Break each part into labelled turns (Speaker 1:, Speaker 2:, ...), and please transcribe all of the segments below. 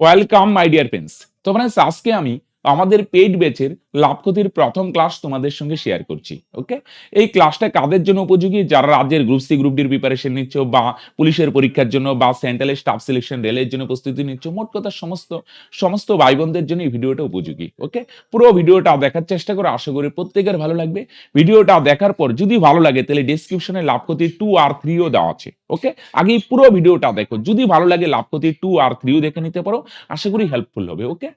Speaker 1: Welcome my dear friends. তো friends, আজকে আমি আমাদের পেইড ব্যাচের লাভ ক্ষতির প্রথম ক্লাস তোমাদের সঙ্গে শেয়ার করছি। ওকে, এই ক্লাসটা কাদের জন্য উপযোগী? যারা রাজ্যের গ্রুপ সি গ্রুপ ডির প্রিপারেশন নিচ্ছ, বা পুলিশের পরীক্ষার জন্য, বা সেন্ট্রালের স্টাফ সিলেকশন রেলের জন্য প্রস্তুতি নিচ্ছ, মোট কথা সমস্ত সমস্ত ভাই বোনদের জন্য এই ভিডিওটা উপযোগী। ওকে, পুরো ভিডিওটা দেখার চেষ্টা করো, আশা করি প্রত্যেকের ভালো লাগবে। ভিডিওটা দেখার পর যদি ভালো লাগে তাহলে ডেসক্রিপশনে লাভ ক্ষতির 2 আর 3ও দেওয়া আছে। ওকে, আগে পুরো ভিডিওটা দেখো, যদি ভালো লাগে লাভ ক্ষতির 2 আর 3ও দেখে নিতে পারো, আশা করি হেল্পফুল হবে। ওকে,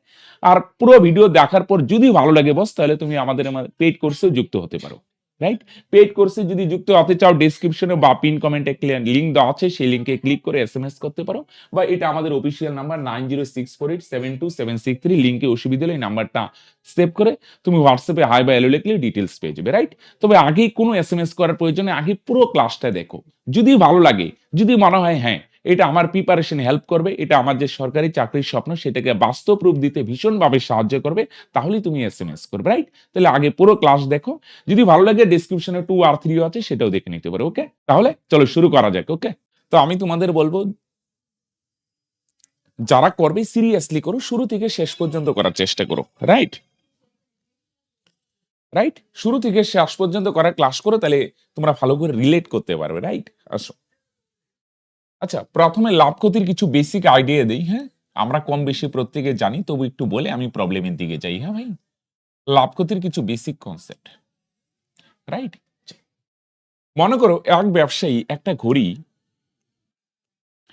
Speaker 1: আর পুরো ভিডিও দেখার পর যদি ভালো লাগে বস, তাহলে তুমি আমাদের পেইড কোর্সে যুক্ত হতে পারো। রাইট, পেইড কোর্সে যদি যুক্ত হতে চাও, ডেসক্রিপশনে বা পিন কমেন্টে লিংক দেওয়া আছে, সেই লিংকে ক্লিক করে এসএমএস করতে পারো, বা এটা আমাদের অফিসিয়াল নাম্বার 9064872763, লিংকে অসুবিধা হলে এই নাম্বারটা সেভ করে তুমি হোয়াটসঅ্যাপে হাই বা এলো লিখলে ডিটেলস পেয়ে যাবে। রাইট, তবে আগে কোনো এসএমএস করার প্রয়োজনে আগে পুরো ক্লাসটা দেখো, যদি ভালো লাগে, যদি মনে হয় হ্যাঁ এটা আমার প্রিপারেশন হেল্প করবে, এটা আমার যে সরকারি চাকরির স্বপ্ন সেটাকে বাস্তব রূপ দিতে ভীষণভাবে সাহায্য করবে, তাহলেই তুমি এসএমএস করবে। রাইট, তাহলে আগে পুরো ক্লাস দেখো, যদি ভালো লাগে ডেসক্রিপশনে 2 আর 3 আছে, সেটাও দেখে নিতে পারো। ওকে, তাহলে চলো শুরু করা যাক। ওকে, তো আমি তোমাদের বলবো, যারা করবে সিরিয়াসলি করো, শুরু থেকে শেষ পর্যন্ত করার চেষ্টা করো। রাইট রাইট, শুরু থেকে শেষ পর্যন্ত করার ক্লাস করো, তাহলে তোমরা ভালো করে রিলেট করতে পারবে। রাইট, আসো। আচ্ছা, প্রথমে লাভ ক্ষতির কিছু বেসিক আইডিয়া দেই। হ্যাঁ, আমরা কম বেশি প্রত্যেকে জানি, তবু একটু বলে আমি প্রবলেমের দিকে যাই। হ্যাঁ ভাই, লাভ ক্ষতির কিছু বেসিক কনসেপ্ট। রাইট, মনে করো এক ব্যবসায়ী একটা ঘড়ি,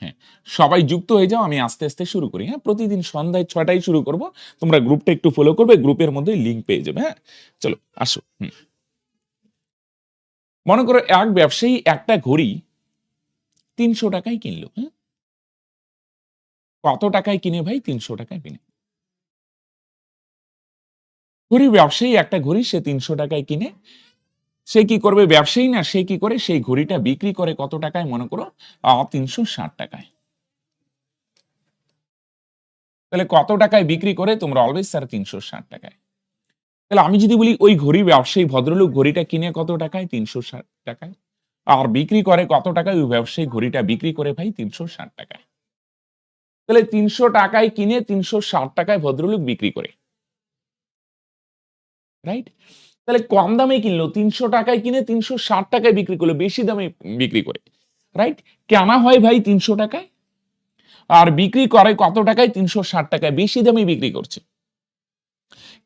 Speaker 1: হ্যাঁ সবাই যুক্ত হয়ে যাও, আমি আস্তে আস্তে শুরু করি। হ্যাঁ, প্রতিদিন সন্ধ্যায় 6টায় শুরু করব, তোমরা গ্রুপটা একটু ফলো করবে, গ্রুপের মধ্যে লিংক পেয়ে যাবে। হ্যাঁ, চলো আসো। মনে করো এক ব্যবসায়ী একটা ঘড়ি 300 টাকায় কিনলো। হ্যাঁ, কত টাকায় কিনে ভাই? 300 টাকায় কিনে। ঘড়ি ব্যবসায়ী একটা ঘড়ি সে 300 টাকায় কিনে, সে কি করবে? ব্যবসায়ী না, সে কি করে? সেই ঘড়িটা বিক্রি করে কত টাকায়? মনে করো 360 টাকায়। তাহলে কত টাকায় বিক্রি করে? তোমরা অলওয়েজ স্যার 360 টাকায়। তাহলে আমি যদি বলি ওই ঘড়ি ব্যবসায়ী ভদ্রলোক ঘড়িটা কিনে কত টাকায়? 360 টাকায়। আর বিক্রি করে কত টাকায়? ওই ব্যবসায়ী ঘড়িটা বিক্রি করে ভাই 360 টাকায়। তাহলে 300 টাকায় কিনে 360 টাকায় ভদ্রলোক বিক্রি করে। রাইট, তাহলে কম দামে কিনলো, 300 টাকায় কিনে 360 টাকায় বিক্রি করলো, বেশি দামে বিক্রি করে। রাইট, কেনা হয় ভাই 300 টাকায়, আর বিক্রি করে কত টাকায়? 360 টাকায়, বেশি দামে বিক্রি করছে।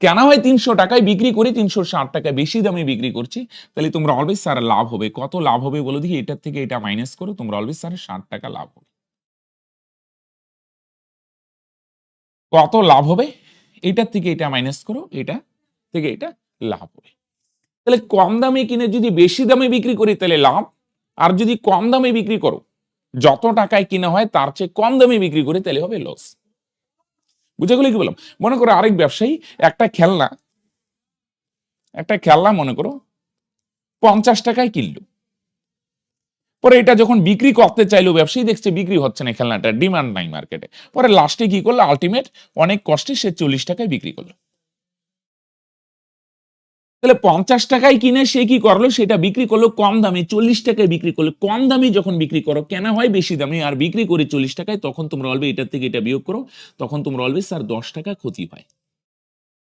Speaker 1: কেনা হয় 300 টাকায়, বিক্রি করে 360 টাকায়, বেশি দামে বিক্রি করছি। তাহলে তোমরা অলওয়েজ স্যার লাভ হবে কত? লাভ হবে বলো দেখি, এটার থেকে এটা মাইনাস করো, তোমরা অলওয়েজ স্যার 60 টাকা লাভ হবে। কত লাভ হবে? এটার থেকে এটা মাইনাস করো, এটা থেকে এটা লাভ হবে। তাহলে কম দামে কিনে যদি বেশি দামে বিক্রি করি তাহলে লাভ, আর যদি কম দামে বিক্রি করো, যত টাকায় কিনা হয় তার চেয়ে কম দামে বিক্রি করে, তাহলে হবে লস। বুঝে গেলে কি বললাম? মনে করো আরেক ব্যবসায়ী একটা খেলনা মনে করো 50 টাকায় কিনলো, পরে এটা যখন বিক্রি করতে চাইলো, ব্যবসায়ী দেখছে বিক্রি হচ্ছে না, খেলনাটার ডিমান্ড নাই মার্কেটে, পরে লাস্টে কি করলো? আলটিমেট অনেক কষ্টে সে 40 টাকায় বিক্রি করলো। তাহলে 50 টাকায় কিনে সে কি করলো? সেটা বিক্রি করলো কম দামে, 40 টাকায় বিক্রি করলো। কম দামে যখন বিক্রি করো, কেনা হয় বেশি দামে, আর বিক্রি করে 40 টাকায়, তখন তোমরা অলবে এটার থেকে এটা বিয়োগ করো, তখন তোমরা অলবে স্যার 10 টাকা ক্ষতি পায়।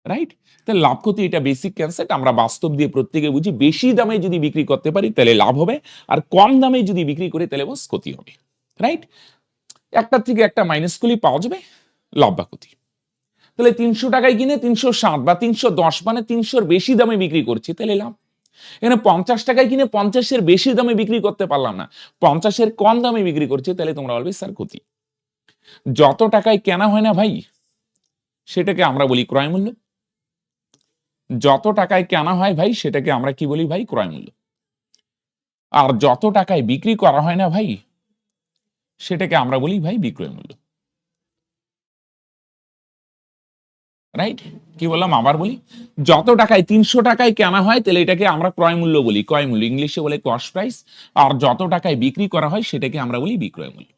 Speaker 1: রাইট, তাহলে লাভ ক্ষতি এটা বেসিক কনসেপ্ট, আমরা বাস্তব দিয়ে প্রত্যেকে বুঝি। বেশি দামে যদি বিক্রি করতে পারি তাহলে লাভ হবে, আর কম দামে যদি বিক্রি করি তাহলে বস ক্ষতি হবে। রাইট, একটা থেকে একটা মাইনাস করলে পাওয়া যাবে লাভ বা ক্ষতি। তাহলে 300 টাকায় কিনে 360 বা 310 মানে 300-র বেশি দামে বিক্রি করছি, তাহলে লাভ। এখানে 50 টাকায় কিনে 50-এর বেশি দামে বিক্রি করতে পারলাম না, 50-এর কম দামে বিক্রি করছে, তাহলে তোমরা অলওয়েজ স্যার ক্ষতি। যত টাকায় কেনা হয় না ভাই, সেটাকে আমরা বলি ক্রয় মূল্য। যত টাকায় কেনা হয় ভাই, সেটাকে আমরা কি বলি ভাই? ক্রয় মূল্য। আর যত টাকায় বিক্রি করা হয় না ভাই, সেটাকে আমরা বলি ভাই বিক্রয় মূল্য। রাইট, কি বললাম আবার বলি, যত টাকায় 300 টাকায় কেনা হয় তাহলে এটাকে আমরা ক্রয় মূল্য বলি, ক্রয় মূল্য ইংলিশে বলে কস্ট প্রাইস। আর যত টাকায় বিক্রি করা হয় সেটাকে আমরা বলি বিক্রয় মূল্য।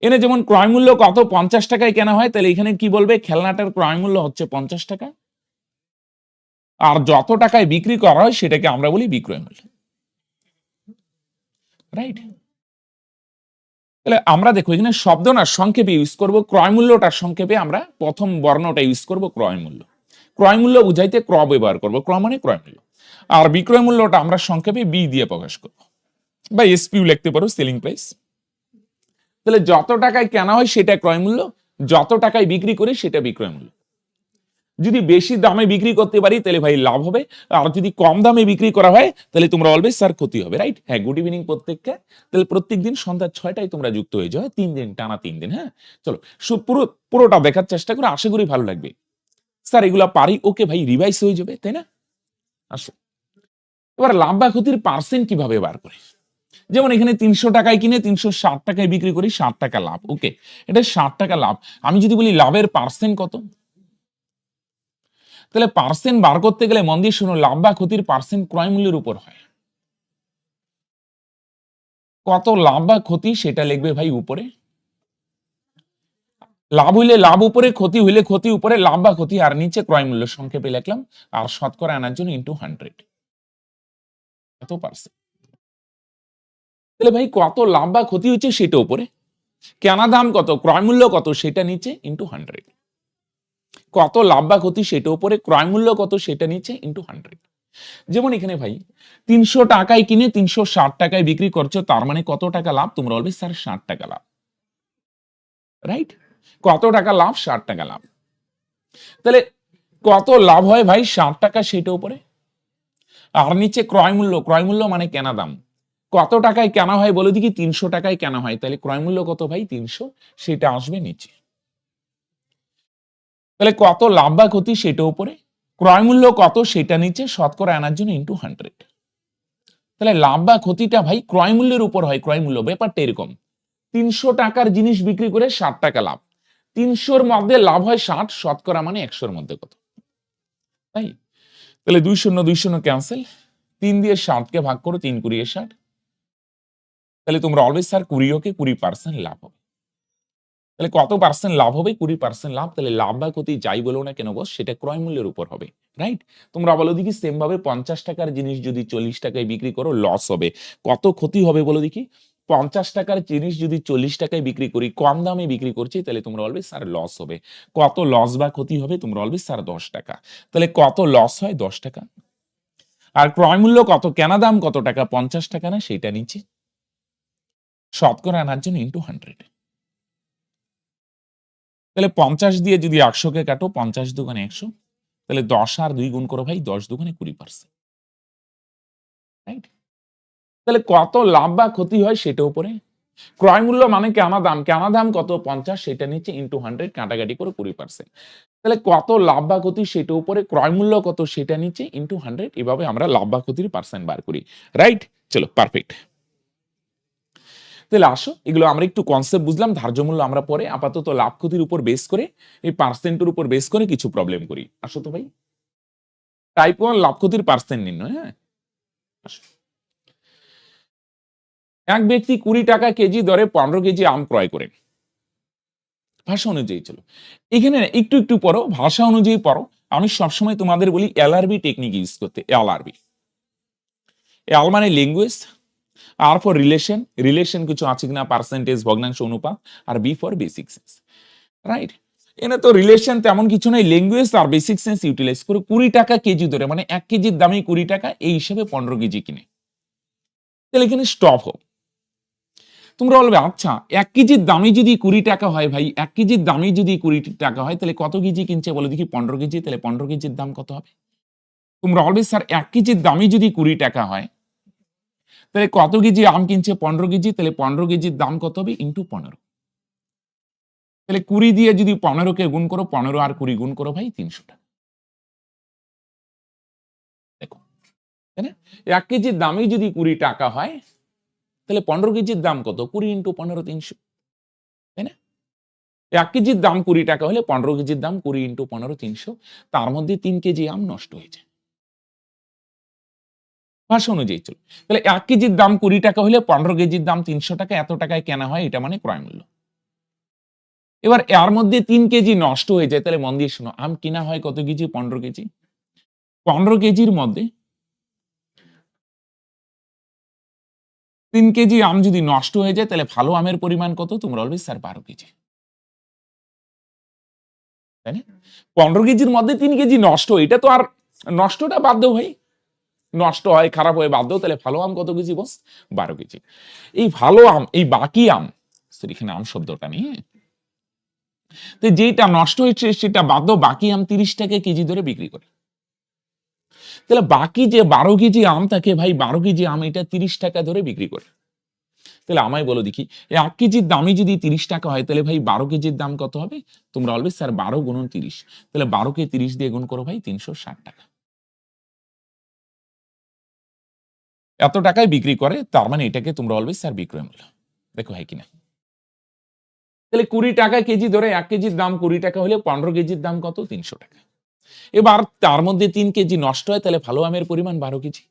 Speaker 1: এনে যেমন ক্রয় মূল্য কত? 50 টাকায় কেনা হয়, তাহলে এখানে কি বলবে? খেলনাটার ক্রয় মূল্য হচ্ছে 50 টাকা, আর যত টাকায় বিক্রি করা হয় সেটাকে আমরা বলি বিক্রয় মূল্য। রাইট, তাহলে আমরা দেখো এখানে শব্দ না সংক্ষেপে ইউজ করব, ক্রয় মূল্যটার সংক্ষেপে আমরা প্রথম বর্ণটা ইউজ করব ক্রয় মূল্য। ক্রয় মূল্য বুঝাইতে ক্র ব্যবহার করব, ক্র মানে ক্রয় মূল্য। আর বিক্রয় মূল্যটা আমরা সংক্ষেপে বি দিয়ে প্রকাশ করব, বা এসপিউ লিখতে পারো, সেলিং প্রাইস। তাহলে যত টাকায় কেনা হয় সেটা ক্রয় মূল্য, যত টাকায় বিক্রি করি সেটা বিক্রয় মূল্য। যদি বেশি দামে বিক্রি করতে পারি তাহলে ভাই লাভ হবে, আর যদি কম দামে বিক্রি করা হয় তাহলে তোমরা অলওয়েজ স্যার ক্ষতি হবে, রাইট? হ্যাঁ, গুড ইভিনিং প্রত্যেককে। তাহলে প্রত্যেক দিন সন্ধ্যা 6টায় তোমরা যুক্ত হয়ে যাও, 3 দিন টানা 3 দিন। হ্যাঁ, চলো পুরোটা দেখার চেষ্টা করো, আশা করি ভালো লাগবে। স্যার এগুলা পারি, ওকে ভাই, রিভাইস হয়ে যাবে, তাই না? আসো এবার লাভ বা ক্ষতির পার্সেন্ট কিভাবে বার করে। যেমন এখানে 300 টাকায় কিনে 360 টাকায় বিক্রি করি, 60 টাকা লাভ। ওকে, এটা 60 টাকা লাভ। আমি যদি বলি লাভের পার্সেন্ট কত, তাহলে পার্সেন্ট বার করতে গেলে মন দিয়ে শুনো, লাভ বা ক্ষতির পার্সেন্ট ক্রয় মূল্যের উপর হয়। কত লাভ বা ক্ষতি সেটা লিখবে ভাই উপরে, লাভ হইলে লাভ উপরে, ক্ষতি হইলে ক্ষতি উপরে, লাভ বা ক্ষতি আর নিচে ক্রয় মূল্য সংক্ষেপে লিখলাম, আর শতকরা আনার জন্য ইনটু 100 এত পার্সেন্ট। তাহলে ভাই কত লাভ বা ক্ষতি হচ্ছে সেটা উপরে, কেনা দাম কত, ক্রয় মূল্য কত সেটা নিচে ইনটু 100। কত লাভ বা ক্ষতি সেটা উপরে, ক্রয় মূল্য কত সেটা নিচে ইনটু 100। যেমন এখানে ভাই 300 টাকায় কিনে 360 টাকায় বিক্রি করছো, তার মানে কত টাকা লাভ? তোমরা বলবে স্যার 60 টাকা লাভ, রাইট? কত টাকা লাভ? 60 টাকা লাভ। তাহলে কত লাভ হয় ভাই? 60 টাকা সেটা উপরে, আর নিচে ক্রয় মূল্য, ক্রয় মূল্য মানে কেনা দাম। কত টাকায় কেনা হয় বলে দেখি? 300 টাকায় কেনা হয়, তাহলে ক্রয় মূল্য কত ভাই? 300, সেটা আসবে নিচে। তাহলে কত লাভ বা ক্ষতি সেটা উপরে, ক্রয় মূল্য কত সেটা নিচে, শতকরা আনার জন্য ইনটু 100। তাহলে লাভ বা ক্ষতিটা ভাই ক্রয় মূল্যের উপর হয়। ক্রয় মূল্য ব্যাপারটা এরকম, 300 টাকার জিনিস বিক্রি করে 60 টাকা লাভ, 300-র মধ্যে লাভ হয় 60, শতকরা মানে 100-র মধ্যে কত, তাই? তাহলে 2 শূন্য 2 শূন্য ক্যান্সেল, 3 দিয়ে 60-কে ভাগ করো, 3 কুড়ি 60। তাহলে তোমরা অলওয়েজ স্যার 20-কে 20% লাভ হবে। তাহলে কত পার্সেন্ট লাভ হবে? 20% লাভ। তাহলে লাভ বা ক্ষতি যাই বলো না কেন বস, সেটা ক্রয় মূল্যের উপর হবে, রাইট? তোমরা বলো দেখি সেম ভাবে 50 টাকার জিনিস যদি 40 টাকায় বিক্রি করো, লস হবে। কত ক্ষতি হবে বলো দেখি? 50 টাকার জিনিস যদি 40 টাকায় বিক্রি করি, কম দামে বিক্রি করছি, তাহলে তোমরা বলবে স্যার লস হবে। কত লস বা ক্ষতি হবে? তোমরা বলবে স্যার 10 টাকা। তাহলে কত লস হয়? 10 টাকা। আর ক্রয় মূল্য কত, কেনা দাম কত টাকা? 50 টাকা না, সেটা নিচে শতকরা আনার জন্য ইনটু 100। তাহলে 50 দিয়ে যদি 100-কে কাটো, 50 দুগুণে 100, তাহলে 10 আর 2 গুণ করো ভাই, 10 দুগুণে 20%, রাইট? তাহলে কত লাভ বা ক্ষতি হয় সেটা উপরে, ক্রয় মূল্য মানে কেনা দাম, কেনা দাম কত? 50, সেটা নিচে ইনটু 100, কাটাকাটি করে 20%। তাহলে কত লাভ বা ক্ষতি সেটা উপরে, ক্রয় মূল্য কত সেটা নিচে ইনটু 100। এভাবে আমরা লাভ বা ক্ষতির পার্সেন্ট বার করি, রাইট? চলো, পারফেক্ট। তাহলে আসো, এগুলো আমরা একটু কনসেপ্ট বুঝলাম, ধার্য মূল্য আমরা পরে, আপাতত লাভ ক্ষতির উপর বেস করে, এই পার্সেন্টের উপর বেস করে কিছু প্রবলেম করি। আসো তো ভাই, টাইপ 1 লাভ ক্ষতির পার্সেন্ট নির্ণয়। হ্যাঁ, আসো। এক ব্যক্তি 20 টাকা কেজি দরে 15 কেজি আম ক্রয় করেন। ভাষা অনুযায়ী চলো, এখানে একটু একটু পড়ো, ভাষা অনুযায়ী পড়ো। আমি সবসময় তোমাদের বলি এলআরবি টেকনিক ইউজ করতে। এলআরবি, এল মানে language, R for relation, relation কিছু আছে কিনা, পার্সেন্টেজ, ভগ্নাংশ, অনুপাত, আর B for basic sense, right? এনে তো রিলেশন তেমন কিছু নাই, ল্যাঙ্গুয়েজ আর বেসিক সেন্স ইউটিলাইজ করে 20 টাকা কেজি ধরে, মানে 1 কেজির দামে 20 টাকা, এই হিসেবে 15 কেজি কিনে। তাহলে এখানে স্টপ হোক। তোমরা বলবে আচ্ছা, 1 কেজির দামই যদি 20 টাকা হয় ভাই, 1 কেজির দামই যদি 20 টাকা হয়, তাহলে কত কেজি কিনছে বলে দেখি? 15 কেজি। তাহলে 15 কেজির দাম কত হবে? তোমরা বলবে স্যার 1 কেজির দামই যদি 20 টাকা হয়, তাহলে কত কেজি আম কিনছে? 15 কেজি। তাহলে 15 কেজির দাম কত হবে? ইনটু 15। তাহলে 20 দিয়ে যদি 15-কে গুণ করো, 15 আর 20 গুণ করো ভাই, 300 টাকা। দেখো, তাই না? 1 কেজির দামই যদি 20 টাকা হয়, তাহলে 15 কেজির দাম কত? 20 ইনটু 15, 300, তাই না? 1 কেজির দাম 20 টাকা হলে 15 কেজির দাম 20 ইনটু 15, 300। তার মধ্যে 3 কেজি আম নষ্ট হয়ে যায়। ভাষা অনুযায়ী চলো। তাহলে 1 কেজির দাম 20 টাকা হলে 15 কেজির দাম 300 টাকা, এত টাকায় কেনা হয়, এটা মানে ক্রয় মূল্য। এবার এর মধ্যে 3 কেজি নষ্ট হয়ে যায়, তাহলে মন দিয়ে শোনো, আম কিনা হয় কত কেজি? 15 কেজি। 15 কেজির মধ্যে 3 কেজি আম যদি নষ্ট হয়ে যায় তাহলে ভালো আমের পরিমাণ কত? তোমরা বলবে স্যার 12 কেজি। তাই না? 15 কেজির মধ্যে 3 কেজি নষ্ট, এটা তো আর নষ্টটা বাদ দাও ভাই। নষ্ট হয়, খারাপ হয়ে বাদ দাও, তাহলে ভালো আম কত কেজি বস? 12 কেজি। এই ভালো আম, এই বাকি আম, সরি এখানে আম শব্দটা নেই, হ্যাঁ? তো যেটা নষ্ট হয়েছে সেটা বাদ দাও, বাকি আম 30 টাকা কেজি ধরে বিক্রি করে। তাহলে বাকি যে 12 কেজি আম থাকে ভাই, 12 কেজি আম এটা 30 টাকা ধরে বিক্রি করে। তাহলে আমায় বলো দেখি, 1 কেজির দামই যদি 30 টাকা হয় তাহলে ভাই 12 কেজির দাম কত হবে? তোমরা বলবে স্যার 12 গুণন 30। তাহলে 12 কে 30 দিয়ে গুণ করো ভাই, 360 টাকা। এত টাকায় বিক্রি করে, তার মানে এটাকে তোমরা বলবে স্যার বিক্রয় মূল্য। দেখো হয় কিনা? তাহলে 20 টাকা কেজি ধরে 1 কেজির দাম 20 টাকা হলে 15 কেজির দাম কত? 300 টাকা। এবার তার মধ্যে 3 কেজি নষ্ট হয়, তাহলে ভালো আমের পরিমাণ 12 কেজি।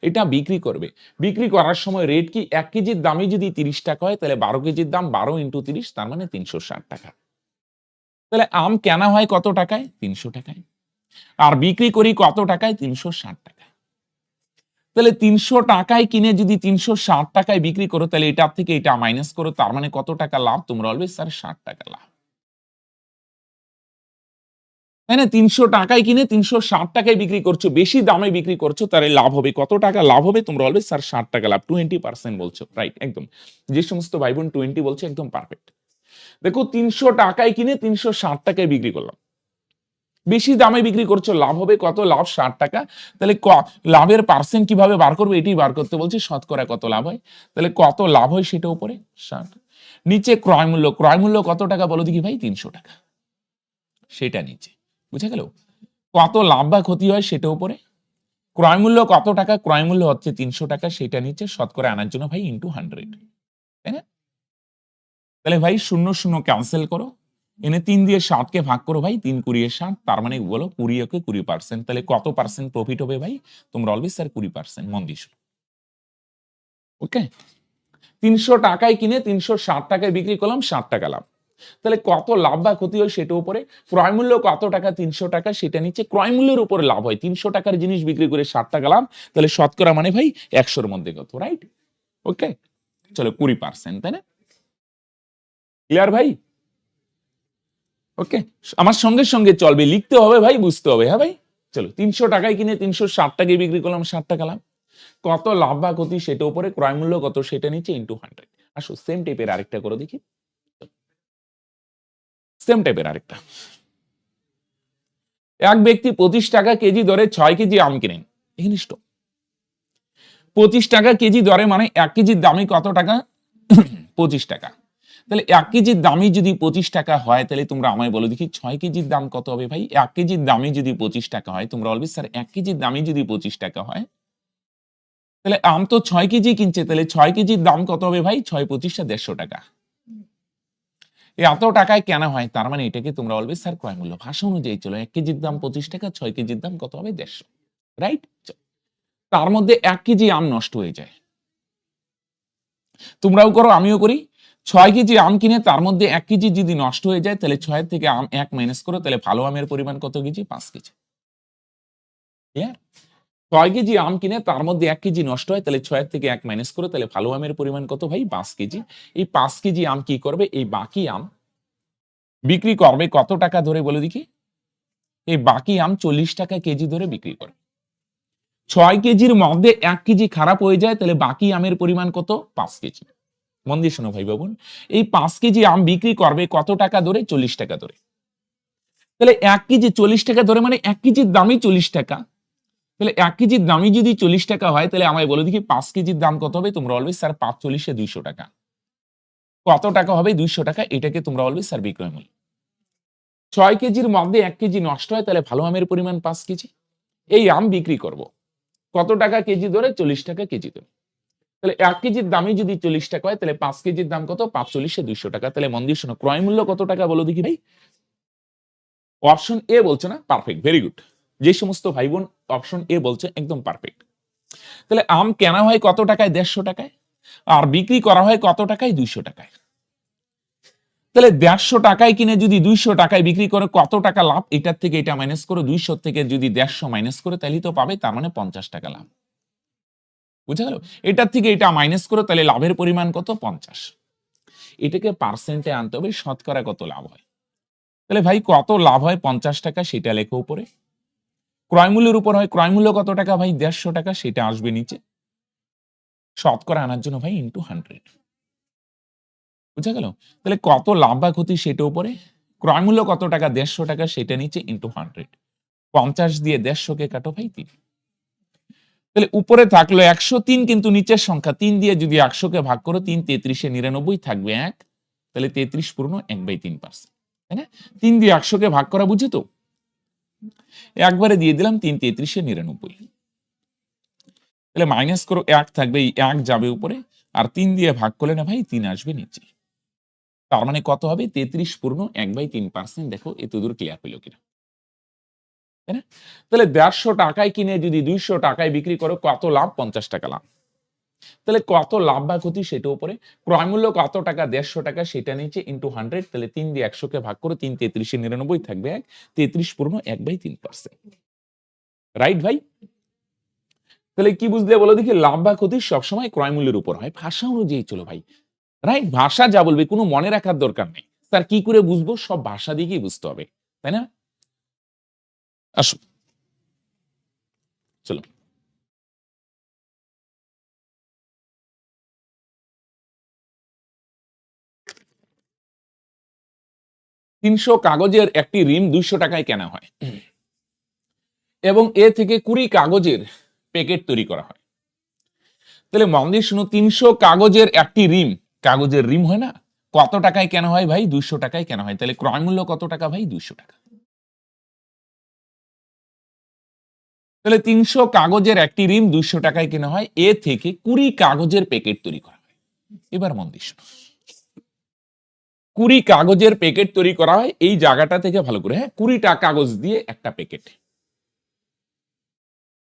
Speaker 1: এটা বিক্রি করবে। বিক্রি করার সময় রেট কি? 1 কেজির দামই যদি 30 টাকা হয় তাহলে 12 কেজির দাম 12 ইনটু 30, তার মানে 360 টাকা। তাহলে আম কেনা হয় কত টাকায়? 300 টাকায়। আর বিক্রি করি কত টাকায়? 360 টাকায়। তাহলে 300 টাকায় কিনে যদি 360 টাকায় বিক্রি করো, তাহলে এটার থেকে এটা মাইনাস করো, তার মানে কত টাকা লাভ? তোমরা বলবে স্যার 60 টাকা লাভ। তাই না? 300 টাকায় কিনে 360 টাকায় বিক্রি করছো, বেশি দামে বিক্রি করছো, তাহলে লাভ হবে কত টাকা? লাভ হবে তোমরা বলবে স্যার 60 টাকা লাভ। 20% বলছো, রাইট, একদম। যে সমস্ত ভাই বোন 20 বলছে একদম পারফেক্ট। দেখো 300 টাকায় কিনে 360 টাকায় বিক্রি করলাম, বেশি দামে বিক্রি করছো, লাভ হবে কত? লাভ 60 টাকা। তাহলে লাভের পার্সেন্ট কিভাবে বার করবে? এটি বার করতে বলছি, শতকরা কত লাভ হয়। তাহলে কত লাভ হয় সেটা উপরে 60, নিচে ক্রয় মূল্য। ক্রয় মূল্য কত টাকা বলো দেখি ভাই? 300 টাকা, সেটা নিচে। বুঝে গেল? কত লাভ বা ক্ষতি হয় সেটা উপরে। ক্রয় মূল্য কত টাকা? ক্রয় মূল্য হচ্ছে 300 টাকা, সেটা নিচে। শতকরা আনার জন্য ভাই ইনটু 100, তাই না? তাহলে ভাই 0 0 ক্যান্সেল করো, এনে 3 দিয়ে 60 কে ভাগ করো ভাই, 3 20 60, তার মানে বলো 20 কে 20%। তাহলে কত পার্সেন্ট প্রফিট হবে ভাই? তোমরা অলওয়েজ স্যার 20%। মন দিয়ে শোনো। ওকে, 300 টাকায় কিনে 360 টাকায় বিক্রি করলাম, 60 টাকা লাভ। তাহলে কত লাভ বা ক্ষতি হয় সেটা উপরে। ক্রয় মূল্য কত টাকা? 300 টাকা, সেটা নিচে। ক্রয় মূল্যের উপরে লাভ হয়, 300 টাকার জিনিস বিক্রি করে 60 টাকা লাভ, তাহলে শতকরা মানে ভাই 100 এর মধ্যে কত? রাইট, ওকে। চলো 20%, তাই না? ক্লিয়ার ভাই? ওকে, আমার সঙ্গে সঙ্গে চলবে, লিখতে হবে ভাই, বুঝতে হবে। হ্যাঁ ভাই, চলো 300 টাকায় কিনে 360 টাকায় বিক্রি করলাম, 60 টাকা লাভ। কত লাভ বা ক্ষতি সেটা উপরে, ক্রয় মূল্য কত সেটা নিচে, ইনটু 100। আসো সেম টাইপের আরেকটা করে দেখি। সেম টাইপের আরেকটা। এক ব্যক্তি 25 টাকা কেজি দরে 6 কেজি আম কিনেন। এখানে স্টপ। 25 টাকা কেজি দরে মানে 1 কেজির দামই কত টাকা? 25 টাকা। তাহলে 1 কেজির দামই যদি 25 টাকা হয়, তাহলে তোমরা আমায় বলো দেখি 6 কেজির দাম কত হবে ভাই? 1 কেজির দামই যদি 25 টাকা হয়, তোমরা বলবে স্যার 1 কেজির দামই যদি 25 টাকা হয়, তাহলে আম তো 6 কেজি কিনছে, তাহলে 6 কেজির দাম কত হবে ভাই? 6 25 150 টাকা। এত টাকায় কেনা হয়, তার মানে এটাকে তোমরা বলবে স্যার ক্রয় মূল্য। ভাষা অনুযায়ী চলো, 1 কেজির দাম 25 টাকা, 6 কেজির দাম কত হবে? 150, রাইট? তার মধ্যে 1 কেজি আম নষ্ট হয়ে যায়। তোমরাও করো, আমিও করি। 6 কেজি আম কিনে তার মধ্যে 1 কেজি যদি নষ্ট হয়ে যায়, তাহলে 6 থেকে আম 1 মাইনাস করো, তাহলে ভালো আমের পরিমাণ কত কেজি? 5 কেজি। ক্লিয়ার? 6 কেজি আম কিনে তার মধ্যে 1 কেজি নষ্ট হয়, তাহলে 6 থেকে 1 মাইনাস করো, তাহলে ভালো আমের পরিমাণ কত ভাই? 5 কেজি। এই 5 কেজি আম কি করবে? এই বাকি আম বিক্রি করবে কত টাকা ধরে বলে দেখি? এই বাকি আম 40 টাকা কেজি ধরে বিক্রি করে। 6 কেজির মধ্যে 1 কেজি খারাপ হয়ে যায়, তাহলে বাকি আমের পরিমাণ কত? 5 কেজি। মন দিয়ে শোনো ভাই বাবুন, এই 5 কেজি আম বিক্রি করবে কত টাকা ধরে? 40 টাকা ধরে। তাহলে 1 কেজি 40 টাকা ধরে মানে 1 কেজির দামই 40 টাকা। তাহলে 1 কেজির দামই যদি 40 টাকা হয়, তাহলে আমায় বলে দেখি 5 কেজির দাম কত হবে? তোমরা বলবে স্যার 5 40 এ 200 টাকা। কত টাকা হবে? 200 টাকা। এটাকে তোমরা বলবে স্যার বিক্রয় মূল্য। 6 কেজির মধ্যে 1 কেজি নষ্ট হয়, তাহলে ভালো আমের পরিমাণ 5 কেজি। এই আম বিক্রি করব কত টাকা কেজি ধরে? 40 টাকা কেজি ধরে। তাহলে 1 কেজির দামই যদি 40 টাকা হয়, তাহলে 5 কেজির দাম কত? 5 40 এ 200 টাকা। তাহলে মন দিয়ে শোনো, ক্রয় মূল্য কত টাকা বলো দেখি ভাই? অপশন এ বলছে না? Perfect, very good. যে সমস্ত ভাই বোন অপশন এ বলছে একদম পারফেক্ট। তাহলে আম কেনা হয় কত টাকায়? 150 টাকায়। আর বিক্রি করা হয় কত টাকায়? 200 টাকায়। তাহলে 150 টাকায় কিনে যদি 200 টাকায় বিক্রি করে কত টাকা লাভ? এটার থেকে এটা মাইনাস করো, 200 থেকে যদি 150 মাইনাস করে, তাহলেই তো পাবে, তার মানে 50 টাকা লাভ। বুঝা গেল? এটার থেকে এটা মাইনাস করো, তাহলে লাভের পরিমাণ কত? 50। এটাকে পার্সেন্টে আনতে হবে, শতকরা কত লাভ হয়। তাহলে ভাই কত লাভ হয় 50 টাকা, সেটা লেখো উপরে। ক্রয় মূল্যের উপর হয়, ক্রয় মূল্য কত টাকা ভাই? 150 টাকা, সেটা আসবে নিচে। শতকরা আনার জন্য ভাই ইনটু 100। বুঝা গেল? তাহলে কত লাভ বা ক্ষতি সেটা উপরে, ক্রয় মূল্য কত টাকা? 150 টাকা, সেটা নিচে ইনটু 100। 50 দিয়ে 150 কে কাটো ভাই 3। তাহলে উপরে থাকলো 103, কিন্তু নিচের সংখ্যা 3 দিয়ে যদি 100 কে ভাগ করো, 3 33 99 থাকবে 1, তাহলে 33 পূর্ণ 1/3%, তাই না? 3 দিয়ে 100 কে ভাগ করা বুঝি তো, একবারে দিয়ে দিলাম 3 33 99। তাহলে মাইনাস করো, 1 থাকবে, এই 1 যাবে উপরে, আর 3 দিয়ে ভাগ করলে না ভাই 3 আসবে নিচে। তার মানে কত হবে? 33 পূর্ণ 1/3%। দেখো এতদূর ক্লিয়ার হইল কিনা, তাই না? তাহলে 150 টাকায় কিনে যদি 200 টাকায় বিক্রি করো, কত লাভ? 50 টাকা লাভ। তাহলে কত লাভ বা ক্ষতি সেটা উপরে, ক্রয় মূল্য কত টাকা? 150 টাকা, সেটা নিচে ইনটু 100। তাহলে 3 দিয়ে 100 কে ভাগ করো, 3 33 99 থাকবে 1, 33 পূর্ণ 1/3%। রাইট ভাই? তাহলে কি বুঝলে বলো দেখি? লাভ বা ক্ষতি সবসময় ক্রয় মূল্যের উপর হয়, ভাষা অনুযায়ী চলো ভাই। রাইট? ভাষা যা বলবে কোনো মনে রাখার দরকার নেই। স্যার কি করে বুঝবো? সব ভাষা দিয়েই বুঝতে হবে, তাই না? আসো, চলো। 300 কাগজের একটি রিম 200 টাকায় কেনা হয় এবং এ থেকে 20 কাগজের প্যাকেট তৈরি করা হয়। তাহলে মন দিয়ে শুনো, 300 কাগজের একটি রিম, কাগজের রিম হয় না, কত টাকায় কেনা হয় ভাই? 200 টাকায় কেনা হয়। তাহলে ক্রয় মূল্য কত টাকা ভাই? 200 টাকা। তাহলে 300 কাগজের একটি রিম 200 টাকায় কেনা হয়, এ থেকে 20 কাগজের প্যাকেট তৈরি করা হয়। এবার মন দিয়ে শুনো, 20 কাগজের প্যাকেট তৈরি করা হয়, এই জায়গাটা থেকে ভালো করে, হ্যাঁ, 20টা কাগজ দিয়ে একটা প্যাকেট।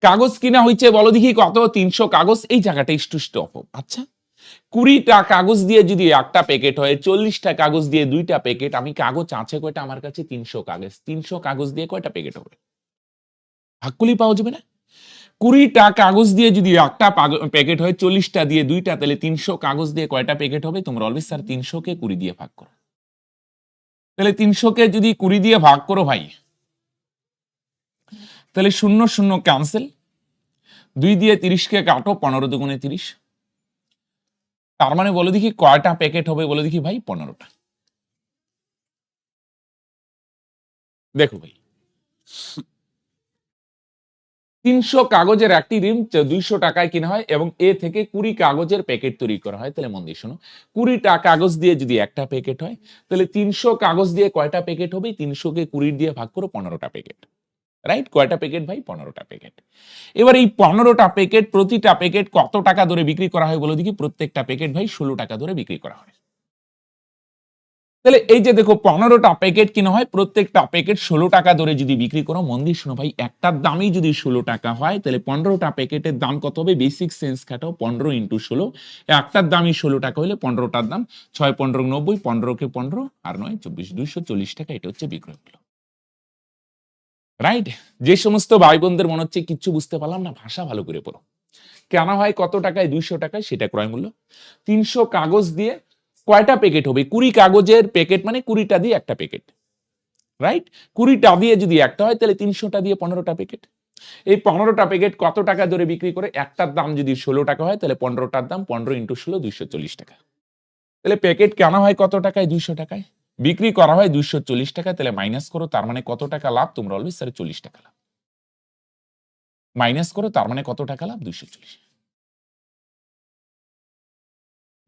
Speaker 1: কাগজ কিনা হয়েছে বলো দেখি কত? 300 কাগজ, এই জায়গাটা একটু স্টপ। আচ্ছা, 20টা কাগজ দিয়ে যদি একটা প্যাকেট হয়, 40টা কাগজ দিয়ে 2টা প্যাকেট, আমি কাগজ আছে কয়টা আমার কাছে? 300 কাগজ। 300 কাগজ দিয়ে কয়টা প্যাকেট হবে? ভাগ করলেই পাওয়া যাবে না? 20টা কাগজ দিয়ে যদি একটা প্যাকেট হয়, 40টা দিয়ে 2টা, তাহলে 300 কাগজ দিয়ে কয়টা প্যাকেট হবে? তোমরা অলওয়েজ স্যার 300 কে 20 দিয়ে ভাগ করো। তাহলে 300 কে যদি 20 দিয়ে ভাগ করো ভাই, তাহলে 0 0 ক্যান্সেল, 2 দিয়ে 30 কে কাটো, 15 দুগুণে 30। তার মানে বলো দেখি কয়টা প্যাকেট হবে? বলো দেখি ভাই? 15টা। দেখো ভাই, 300 কাগজের একটি রিম 200 টাকায় কেনা হয় এবং এ থেকে 20 কাগজের প্যাকেট তৈরি করা হয়। তাহলে মন দিয়ে শোনো, 20টা কাগজ দিয়ে যদি একটা প্যাকেট হয়, তাহলে 300 কাগজ দিয়ে কয়টা প্যাকেট হবে? 300 কে 20 দিয়ে ভাগ করো, 15টা প্যাকেট। রাইট? কয়টা প্যাকেট ভাই? 15টা প্যাকেট। এবার এই 15টা প্যাকেট, প্রতিটা প্যাকেট কত টাকা ধরে বিক্রি করা হয় বলো দেখি? প্রত্যেকটা প্যাকেট ভাই 16 টাকা ধরে বিক্রি করা হয়। তাহলে এই যে দেখো 15টা প্যাকেট কিনা হয়, প্রত্যেকটা প্যাকেট 16 টাকা ধরে যদি বিক্রি করো, মন দিয়ে শোনো ভাই, একটার দামই যদি 16 টাকা হয়, তাহলে 15টা প্যাকেটের দাম কত হবে? বেসিক সেন্স খাটাও, 15 ইন্টু 16। একটার দামই 16 টাকা হলে 15টার দাম 6 15 90, 15 কে 15 আর 9 24, 240 টাকা। এটা হচ্ছে বিক্রয় মূল্য। রাইট? যে সমস্ত ভাই বোনদের মনে হচ্ছে কিচ্ছু বুঝতে পারলাম না, ভাষা ভালো করে পড়ো। কেনা হয় কত টাকায়? 200 টাকায়, সেটা ক্রয় মূল্য। 300 কাগজ দিয়ে কয়টা প্যাকেট হবে? 20 কাগজের প্যাকেট, মানে 20টা দিয়ে একটা প্যাকেট। রাইট? 20টা দিয়ে যদি একটা হয়, তাহলে 300টা দিয়ে 15টা প্যাকেট। এই 15টা প্যাকেট কত টাকা ধরে বিক্রি করে? একটার দাম যদি 16 টাকা হয়, তাহলে 15টার দাম 15 ইন্টু 16, 240 টাকা। তাহলে প্যাকেট কেনা হয় কত টাকায়? 200 টাকায়। বিক্রি করা হয় 240 টাকা। তাহলে মাইনাস করো, তার মানে কত টাকা লাভ? তোমরা অলওয়েজ স্যার 40 টাকা লাভ। মাইনাস করো, তার মানে কত টাকা লাভ? 240।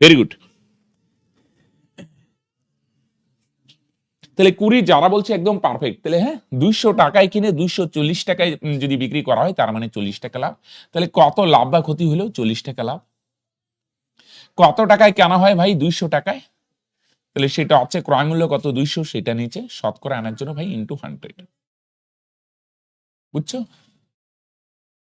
Speaker 1: Very good. তাহলে 20 যারা বলছে একদম পারফেক্ট। তাহলে হ্যাঁ, 200 টাকায় কিনে 240 টাকায় যদি বিক্রি করা হয়, তার মানে 40 টাকা লাভ। তাহলে কত লাভ বা ক্ষতি হলো? 40 টাকা লাভ। কত টাকায় কেনা হয় ভাই? 200 টাকায়। তাহলে সেটা হচ্ছে ক্রয় মূল্য কত? 200, সেটা নিচে, শতকরা আনার জন্য ভাই ইনটু 100। বুঝছো?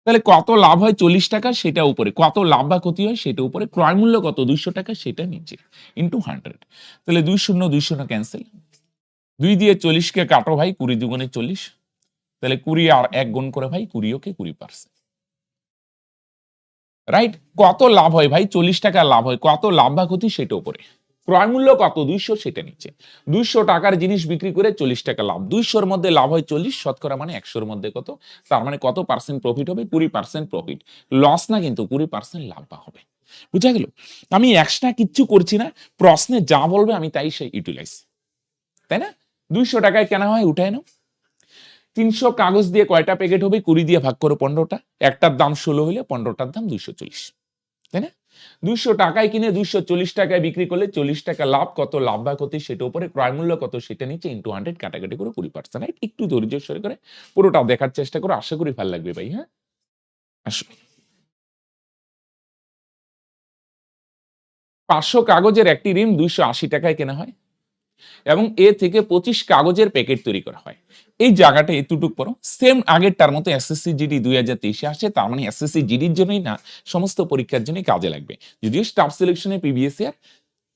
Speaker 1: তাহলে কত লাভ হয়? 40 টাকা, সেটা উপরে। কত লাভ বা ক্ষতি হয়? সেটা উপরে। ক্রয় মূল্য কত? 200 টাকা, সেটা নিচে ইনটু 100। তাহলে 2 0 2 0 ক্যান্সেল, 2 দিয়ে 40 কে কাটো ভাই, 20 দুগুণে 40। তাহলে 20 আর 1 গুণ করে ভাই 20 কে 20%। রাইট? কত লাভ হয় ভাই? 40 টাকা লাভ হয়। কত লাভ বা ক্ষতি সেটার উপরে। ক্রয় মূল্য কত? 200, সেটা নিচে। 200 টাকার জিনিস বিক্রি করে 40 টাকা লাভ। 200 র মধ্যে লাভ হয় 40, শতকরা মানে 100 র মধ্যে কত? তার মানে কত পার্সেন্ট প্রফিট হবে? 20% প্রফিট। লস না কিন্তু 20% লাভ বা হবে। বুঝা গেল? আমি এক্সট্রা কিচ্ছু করছি না। প্রশ্নে যা বলবে আমি তাই সেই ইউটিলাইজ। তাই না? 200 টাকায় কেনা হয়, উঠায় নাও। 300 কাগজ দিয়ে কয়টা প্যাকেট হবে? 20 দিয়ে ভাগ করো 15টা। একটার দাম 16 হইলে 15টার দাম 240। তাই না? 200 টাকায় কিনে 240 টাকায় বিক্রি করলে 40 টাকা লাভ। কত লাভ বা ক্ষতি সেটা উপরে, ক্রয় মূল্য কত সেটা নিচে, ইনটু 100 কাটাকাটি করে 20%। রাইট? একটু ধৈর্য সহকারে করে পুরোটা দেখার চেষ্টা করো। আশা করি ভালো লাগবে ভাই। হ্যাঁ? আসো। 500 কাগজের একটি রিম 280 টাকায় কেনা হয় এবং এ থেকে 25 কাগজের প্যাকেট তৈরি করা হয়। এই জায়গাটা এতটুক পড়ো। সেম আগেরটার মতো এসএসসি জিডি 2023 আসছে, তার মানে এসএসসি জিডির জন্যই না, সমস্ত পরীক্ষার জন্যই কাজে লাগবে। যদিও স্টাফ সিলেকশনে প্রিভিয়াস ইয়ার,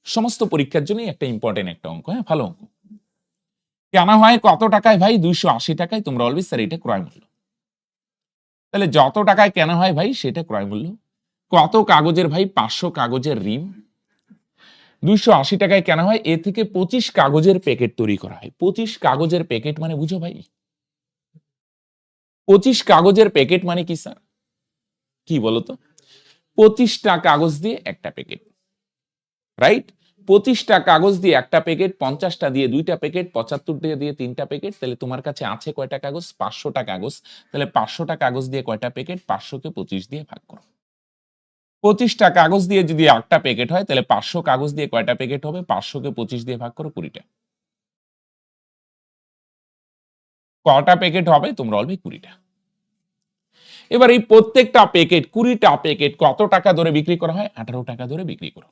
Speaker 1: সমস্ত পরীক্ষার জন্যই একটা ইম্পর্টেন্ট একটা অঙ্ক। হ্যাঁ, ভালো অঙ্ক। কেনা হয় কত টাকায় ভাই? 280 টাকায়। তোমরা বলবে স্যার এটা ক্রয় মূল্য। তাহলে যত টাকায় কেনা হয় ভাই সেটা ক্রয় মূল্য। কত কাগজের ভাই? 500 কাগজের রিম 280 টাকায় কেনা হয়। এ থেকে 25 কাগজের প্যাকেট তৈরি করা হয়। 25 কাগজের প্যাকেট মানে বুঝো ভাই? 25 কাগজের প্যাকেট মানে কি স্যার? কি বলতো? 25টা কাগজ দিয়ে একটা প্যাকেট। রাইট? 25টা কাগজ দিয়ে একটা প্যাকেট, 50টা দিয়ে দুইটা প্যাকেট, 75টা দিয়ে তিনটা প্যাকেট। তাহলে তোমার কাছে আছে কয়টা কাগজ? 500টা কাগজ। তাহলে 500টা কাগজ দিয়ে কয়টা প্যাকেট? 500 কে 25 দিয়ে ভাগ করো। 25টা কাগজ দিয়ে যদি একটা প্যাকেট হয় তাহলে 500 কাগজ দিয়ে কয়টা প্যাকেট হবে? 500 কে 25 দিয়ে ভাগ করো, 20টা। কয়টা প্যাকেট হবে? তোমরা বলবে 20টা। এবার এই প্রত্যেকটা প্যাকেট, 20টা প্যাকেট কত টাকা ধরে বিক্রি করা হয়? 18 টাকা ধরে বিক্রি করো।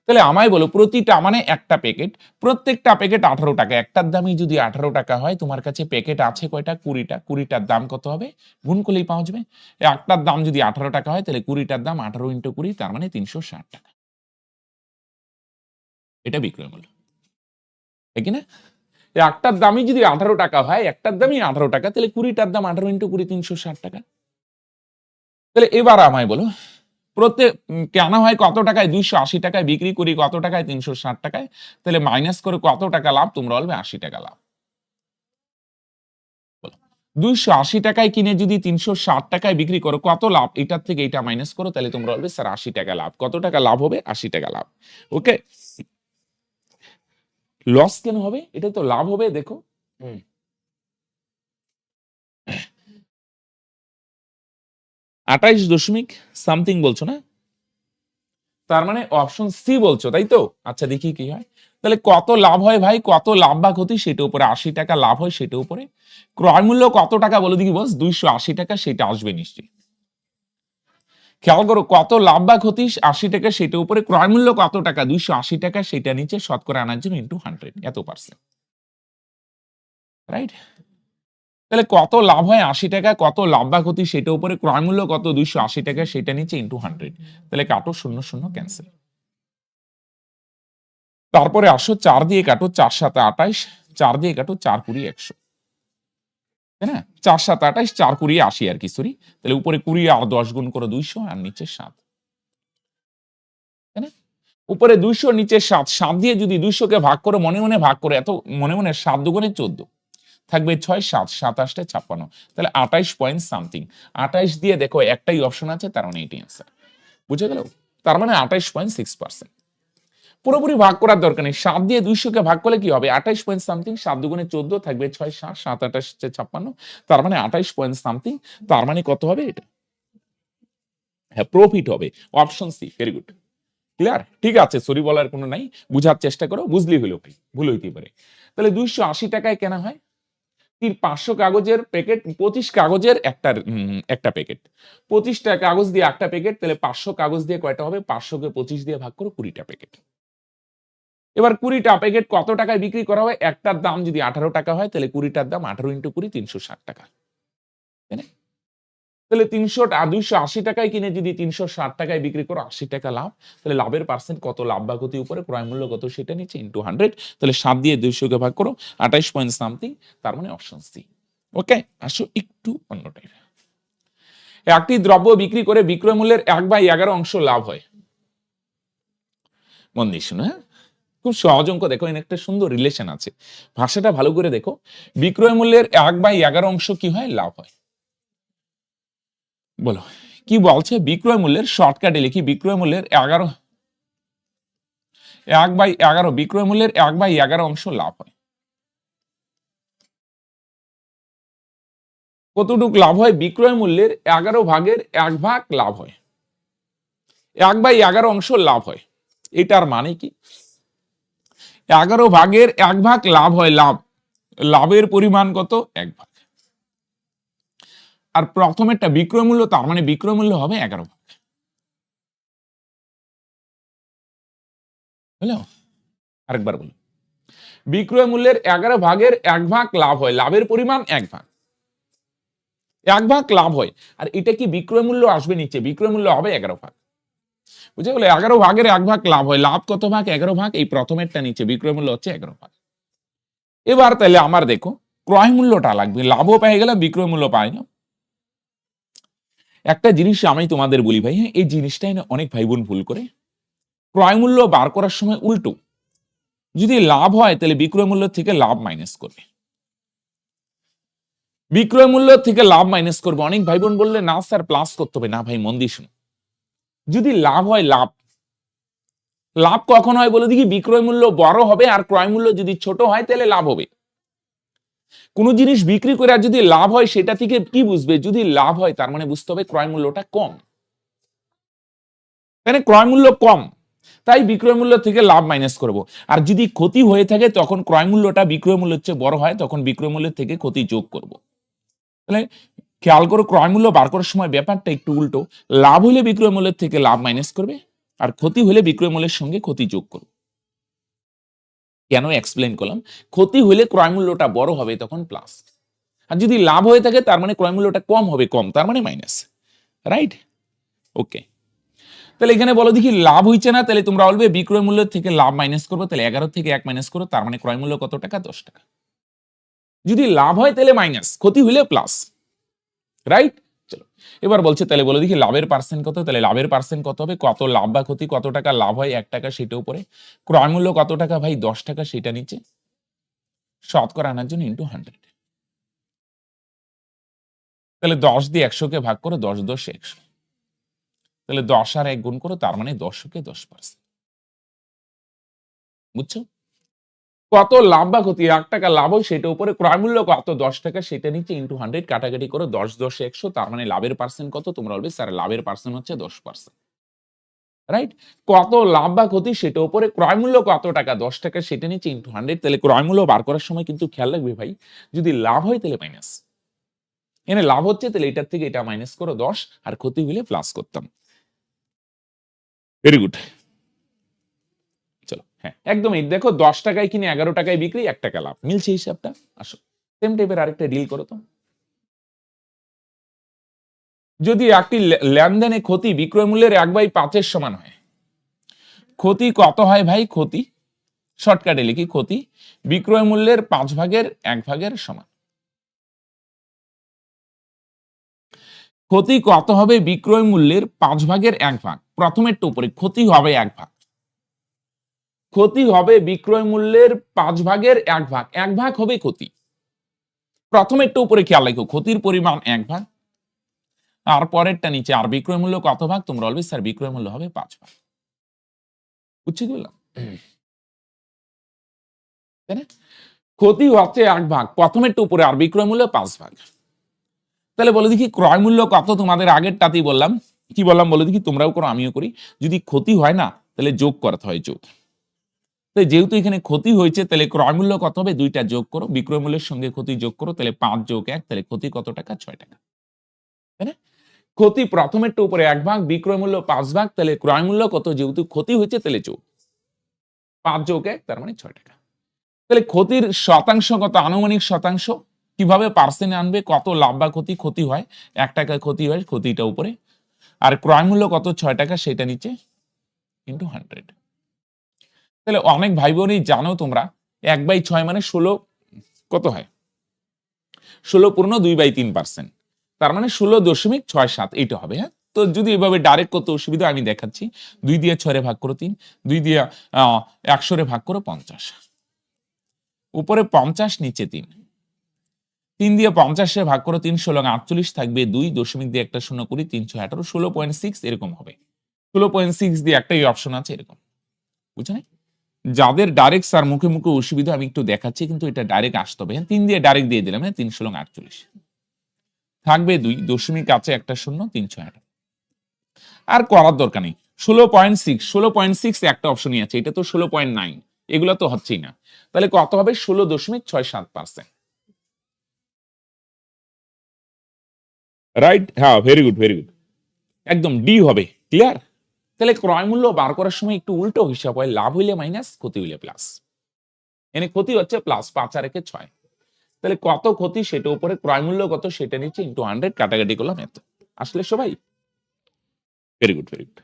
Speaker 1: তাহলে আমায় বলো, প্রতিটা মানে একটা প্যাকেট, প্রত্যেকটা প্যাকেট 18 টাকা। একটার দামই যদি 18 টাকা হয়, তোমার কাছে প্যাকেট আছে কয়টা? 20টা। 20টার দাম কত হবে? গুণ করলেই পাওয়া যাবে। একটার দাম যদি 18 টাকা হয় তাহলে 20টার দাম 18 ইন্টু 20, তার মানে 360 টাকা। এটা বিক্রয় মূল্য। ঠিক না? একটার দামই যদি 18 টাকা হয়, একটার দামই 18 টাকা, তাহলে 20টার দাম 18 ইন্টু 20, 360 টাকা। তাহলে এবার আমায় বলো, প্রত্যেক কেনা হয় কত টাকায়? 280 টাকায়, বিক্রি করি কত টাকায়? 360 টাকায়। তাহলে মাইনাস করে কত টাকা লাভ? তোমরা বলবে 80 টাকা লাভ। 280 টাকায় কিনে যদি 360 টাকায় বিক্রি করো, কত লাভ? এটার থেকে এটা মাইনাস করো, তাহলে তোমরা বলবে স্যার 80 টাকা লাভ। কত টাকা লাভ হবে? 80 টাকা লাভ। ওকে? লস কেন হবে? এটা তো লাভ হবে। দেখো, 28 দশমিক সামথিং বলছো না? তার মানে অপশন সি বলছো, তাই তো? আচ্ছা, দেখি কি হয়। তাহলে কত লাভ হয় ভাই? কত লাভ বা ক্ষতি সেটা উপরে। 80 টাকা লাভ হয় সেটা উপরে। ক্রয় মূল্য কত টাকা বলো দেখি বস? 280 টাকা, সেটা আসবে নিশ্চয়ই। খেয়াল করো, কত লাভ বা ক্ষতি? 80 টাকা, সেটা উপরে। ক্রয় মূল্য কত টাকা? 280 টাকা, সেটা নিচে, শতকরা আনার জন্য ইন্টু 100, এত পার্সেন্ট। রাইট? তাহলে কত লাভ হয়? 80 টাকা। কত লাভ বা ক্ষতি সেটা উপরে। ক্রয় মূল্য কত? 280 টাকা, সেটা নিচে, ইন্টু 100। তাহলে কাটো, 0 0 ক্যান্সেল। তারপরে আসো 4 দিয়ে কাটো, 4 7 28, 4 দিয়ে কাটো, 4 20 100। তাই না? 4 7 28, 4 20 80 আর কি, সরি। তাহলে উপরে 20 আর 10 গুণ করো 200, আর নিচে 7। তাই না? উপরে 200, নিচে 7। 7 দিয়ে যদি 200 কে ভাগ করো, মনে মনে ভাগ করো, এত মনে মনে, 7 দুগুণে 14, থাকবে 6 7 7 8 56। তাহলে 28 পয়েন্ট সামথিং। 28 দিয়ে দেখো একটাই অপশন আছে, তার মানে এটাই आंसर। বুঝে গেল? তার মানে 28.6%। পুরোপুরি ভাগ করার দরকার নেই। 7 দিয়ে 200 কে ভাগ করলে কি হবে? 28 পয়েন্ট সামথিং। 7 দুগুণে 14, থাকবে 6 7 7 28 56। তার মানে 28 পয়েন্ট সামথিং। তার মানে কত হবে এটা? হ্যাঁ, প্রফিট হবে। Option C. Very good. Clear? ঠিক আছে, সরি বলার কোনো নাই। বুঝার চেষ্টা করো, বুঝলি হলো ভাই, ভুল হইতে পারে। তাহলে 280 টাকায় কেনা হয় 500 কাগজের প্যাকেট, 25 কাগজের একটা প্যাকেট। 25টা কাগজ দিয়ে একটা প্যাকেট, তাহলে 500 কাগজ দিয়ে কয়টা হবে? 500 কে 25 দিয়ে ভাগ করো, 20টা প্যাকেট। এবার 20টা প্যাকেট কত টাকায় বিক্রি করা হয়? একটার দাম যদি 18 টাকা হয়, তাহলে 20টার দাম 18 ইন্টু 20, 360 টাকা। তাই না? তাহলে 280 টাকায় কিনে যদি 360 টাকায় বিক্রি করো, 80 টাকা লাভ। তাহলে লাভের পার্সেন্ট কত? লাভ বা ক্ষতি উপরে, ক্রয় মূল্য কত সেটা নিচে, ইন্টু 100। তাহলে 7 দিয়ে 200 কে ভাগ করো, 28 পয়েন্ট সামথিং। তার মানে অপশন সি। ওকে? আসো একটু অন্য টাইপ। একটি দ্রব্য বিক্রি করে বিক্রয় মূল্যের 1/11 অংশ লাভ হয়। মন দিয়ে শুনো, হ্যাঁ, খুব সহজ অঙ্ক। দেখো এর একটা সুন্দর রিলেশন আছে, ভাষাটা ভালো করে দেখো। বিক্রয় মূল্যের 1/11 অংশ কি হয়? লাভ হয়। বলো কি বলছে? বিক্রয় মূল্যের, শর্টকাটে লিখি, বিক্রয় মূল্যের 1/11 বিক্রয় মূল্যের 1/11 অংশ লাভ হয়। কতটুক লাভ হয়? বিক্রয় মূল্যের 11/1 লাভ হয়, 1/11 অংশ লাভ হয়। এটার মানে কি? 11/1 লাভ হয়। লাভের পরিমাণ কত? 1 ভাগ। আর প্রথমেরটা বিক্রয় মূল্য, তার মানে বিক্রয় মূল্য হবে 11 ভাগ। বুঝলো? আরেকবার বলি, বিক্রয় মূল্যের 11/1 লাভ হয়, লাভের পরিমাণ 1 ভাগ। 1 ভাগ লাভ হয়, আর এটা কি বিক্রয় মূল্য আসবে নিচে, বিক্রয় মূল্য হবে 11 ভাগ। বুঝে গেল? 11/1 লাভ হয়, লাভ কত ভাগ? 11 ভাগ। এই প্রথমেরটা নিচে, বিক্রয় মূল্য হচ্ছে 11 ভাগ। এবার তাহলে আমার দেখো ক্রয় মূল্যটা লাগবে, লাভও পেয়ে গেলাম, বিক্রয় মূল্য পাই না। একটা জিনিস আমি তোমাদের বলি ভাই, হ্যাঁ, এই জিনিসটাই না অনেক ভাই বোন ভুল করে। ক্রয় মূল্য বার করার সময় উল্টো, যদি লাভ হয় তাহলে বিক্রয় মূল্য থেকে লাভ মাইনাস করবে, বিক্রয় মূল্য থেকে লাভ মাইনাস করবে। অনেক ভাই বোন বললে না স্যার প্লাস করতে হবে। না ভাই, মন দিয়ে শুনো, যদি লাভ হয়, লাভ কখন হয় বলে দেখি? বিক্রয় মূল্য বড় হবে আর ক্রয় মূল্য যদি ছোট হয় তাহলে লাভ হবে। কোন জিনিস বিক্রি করে আর যদি লাভ হয়, সেটা থেকে কি বুঝবে? যদি লাভ হয় তার মানে বুঝতে হবে ক্রয় মূল্যটা কম, মানে ক্রয় মূল্য কম, তাই বিক্রয় মূল্য থেকে লাভ মাইনাস করব। আর যদি ক্ষতি হয়ে থাকে তখন ক্রয় মূল্যটা বিক্রয় মূল্যের চেয়ে বড় হয়, তখন বিক্রয় মূল্যের থেকে ক্ষতি যোগ করব। তাহলে খেয়াল করো, ক্রয় মূল্য বার করার সময় ব্যাপারটা একটু উল্টো। লাভ হলে বিক্রয় মূল্যের থেকে লাভ মাইনাস করবে, আর ক্ষতি হলে বিক্রয় মূল্যের সঙ্গে ক্ষতি যোগ করবে। কেন এক্সপ্লেন করলাম? ক্ষতি হলে ক্রয় মূল্যটা বড় হবে, তখন প্লাস। আর যদি লাভ হয়ে থাকে তার মানে ক্রয় মূল্যটা কম হবে, কম তার মানে মাইনাস। রাইট? ওকে। তাহলে এখানে বলো দেখি, লাভ হইছে না, তাহলে তোমরা বলবে বিক্রয় মূল্য থেকে লাভ মাইনাস করবো। তাহলে 11 থেকে 1 মাইনাস করো, তার মানে ক্রয় মূল্য কত টাকা? 10 টাকা। যদি লাভ হয় তাহলে মাইনাস, ক্ষতি হলে প্লাস। রাইট? চলো এবার বলছে, তাহলে বলো দেখি লাভের পার্সেন্ট কত? তাহলে লাভের পার্সেন্ট কত হবে? কত লাভ বা ক্ষতি, কত টাকা লাভ হয়? 1 টাকা, সেটা উপরে। ক্রয় মূল্য কত টাকা ভাই? 10 টাকা, সেটা নিচে। শতকরা আনার জন্য ইন্টু 100। তাহলে 10 দিয়ে 100 কে ভাগ করো, 10 10 100। তাহলে 10 আর 1 গুণ করো, তার মানে 10 কে 10%। বুঝছো? কত লাভ বা ক্ষতি? 1 টাকা লাভ হয়, সেটা উপরে। ক্রয় মূল্য কত? 10 টাকা, সেটা নিচে, ইন্টু 100। কাটাকাটি করো, 10 10 100। তার মানে লাভের পার্সেন্ট কত? তোমরা বলবে স্যার লাভের পার্সেন্ট হচ্ছে 10%। রাইট? কত লাভ বা ক্ষতি, সেটা উপরে। ক্রয় মূল্য কত টাকা? 10 টাকা, সেটা নিচে, ইন্টু 100। তাহলে ক্রয় মূল্য বার করার সময় কিন্তু খেয়াল রাখবে ভাই, যদি লাভ হয় তাহলে মাইনাস, এখানে লাভ হচ্ছে তাহলে এটার থেকে এটা মাইনাস করো 10, আর ক্ষতি হলে প্লাস করতাম। Very good. চলো, হ্যাঁ, একদমই। দেখো 10 টাকায় কিনে 11 টাকায় বিক্রি, 1 টাকা লাভ, মিলছে হিসাবটা? আসো সেম টাইপের আরেকটা ডিল করো তো। যদি একটি লেনদেনে ক্ষতি বিক্রয় মূল্যের 1/5 সমান হয়, ক্ষতি কত হয় ভাই? ক্ষতি, শর্টকাটে লিখি, ক্ষতি বিক্রয় মূল্যের 5/1 সমান। ক্ষতি কত হবে? বিক্রয় মূল্যের 5/1। প্রথমেরটা উপরে, ক্ষতি হবে 1 ভাগ। ক্ষতি হবে বিক্রয় মূল্যের 5/1। 1 ভাগ হবে ক্ষতি। প্রথমেরটা উপরে খেয়াল রাখো, ক্ষতির পরিমাণ 1 ভাগ, আর পরেরটা নিচে। আর বিক্রয় মূল্য কত ভাগ? তোমরা বলবে স্যার বিক্রয় মূল্য হবে 5 ভাগ। বুঝছি কি বললাম? তাই না? ক্ষতি হচ্ছে 1 ভাগ, প্রথমেরটা উপরে, আর বিক্রয় মূল্য 5 ভাগ। তাহলে বলে দেখি ক্রয় মূল্য কত? তোমাদের আগেরটাতেই বললাম। কি বললাম বলে দেখি? তোমরাও করো, আমিও করি। যদি ক্ষতি হয় না, তাহলে যোগ করতে হয়, যোগ। তো যেহেতু এখানে ক্ষতি হয়েছে, তাহলে ক্রয় মূল্য কত হবে? 2টা যোগ করো, বিক্রয় মূল্যের সঙ্গে ক্ষতি যোগ করো, তাহলে 5 যোগ 1, তাহলে ক্ষতি কত টাকা? 6 টাকা। তাই না? ক্ষতি প্রথমেরটা উপরে 1 ভাগ, বিক্রয় মূল্য 5 ভাগ, তাহলে ক্রয় মূল্য কত? যেহেতু ক্ষতি হয়েছে তাহলে যোগ, 5 যোগ 1, তার মানে 6 টাকা। তাহলে ক্ষতির শতাংশ কত? আনুমানিক শতাংশ। কিভাবে পার্সেন্ট আনবে? কত লাভ বা ক্ষতি? ক্ষতি হয় 1 টাকায়, ক্ষতি হয়, ক্ষতিটা উপরে। আর ক্রয় মূল্য কত? 6 টাকা, সেটা নিচে, ইন্টু 100। তাহলে অনেক ভাই বোনই জানো তোমরা, 1/6 মানে 16, কত হয়? 16 পূর্ণ 2/3%। তার মানে 16.67 এইটা হবে। হ্যাঁ, তো যদি এভাবে ডাইরেক্ট করতে অসুবিধা আমি দেখাচ্ছি। 2 দিয়ে 6 ভাগ করো 3, 2 দিয়ে 100 ভাগ করো 50, উপরে 50 নিচে 3, 3 দিয়ে 50 ভাগ করো 3, 16 48 থাকবে 2, দশমিক দিয়ে একটা শূন্য করি 318, 16.6 এরকম হবে। 16.6 দিয়ে একটাই অপশন আছে এরকম, বুঝছো না? যাদের ডাইরেক্ট স্যার মুখে মুখে অসুবিধা আমি একটু দেখাচ্ছি, কিন্তু এটা ডাইরেক্ট আসতে হবে। 3 দিয়ে ডাইরেক্ট দিয়ে দিলাম, হ্যাঁ 3 16 48 থাকবে 2, দশমিক আছে একটা শূন্য 318, আর করার দরকার নেই। 16.6 একটা অপশনই আছে, এটা তো 16.9, এগুলো তো হচ্ছেই না। তাহলে কত হবে? 16.67%। রাইট? হ্যাঁ, ভেরি গুড ভেরি গুড, একদম ডি হবে। ক্লিয়ার? তাহলে ক্রয় মূল্য বার করার সময় একটু উল্টো হিসাব হয়, লাভ হইলে মাইনাস, ক্ষতি হইলে প্লাস। এনে ক্ষতি হচ্ছে প্লাস, 5 আর 1 6, তাহলে কত ক্ষতি সেটা উপরে ক্রয় মূল্য কত সেটা নিচে ইন্টু 100, কাটাকাটি করলাম এত। আসলে সবাই ভেরি গুড ভেরি গুড।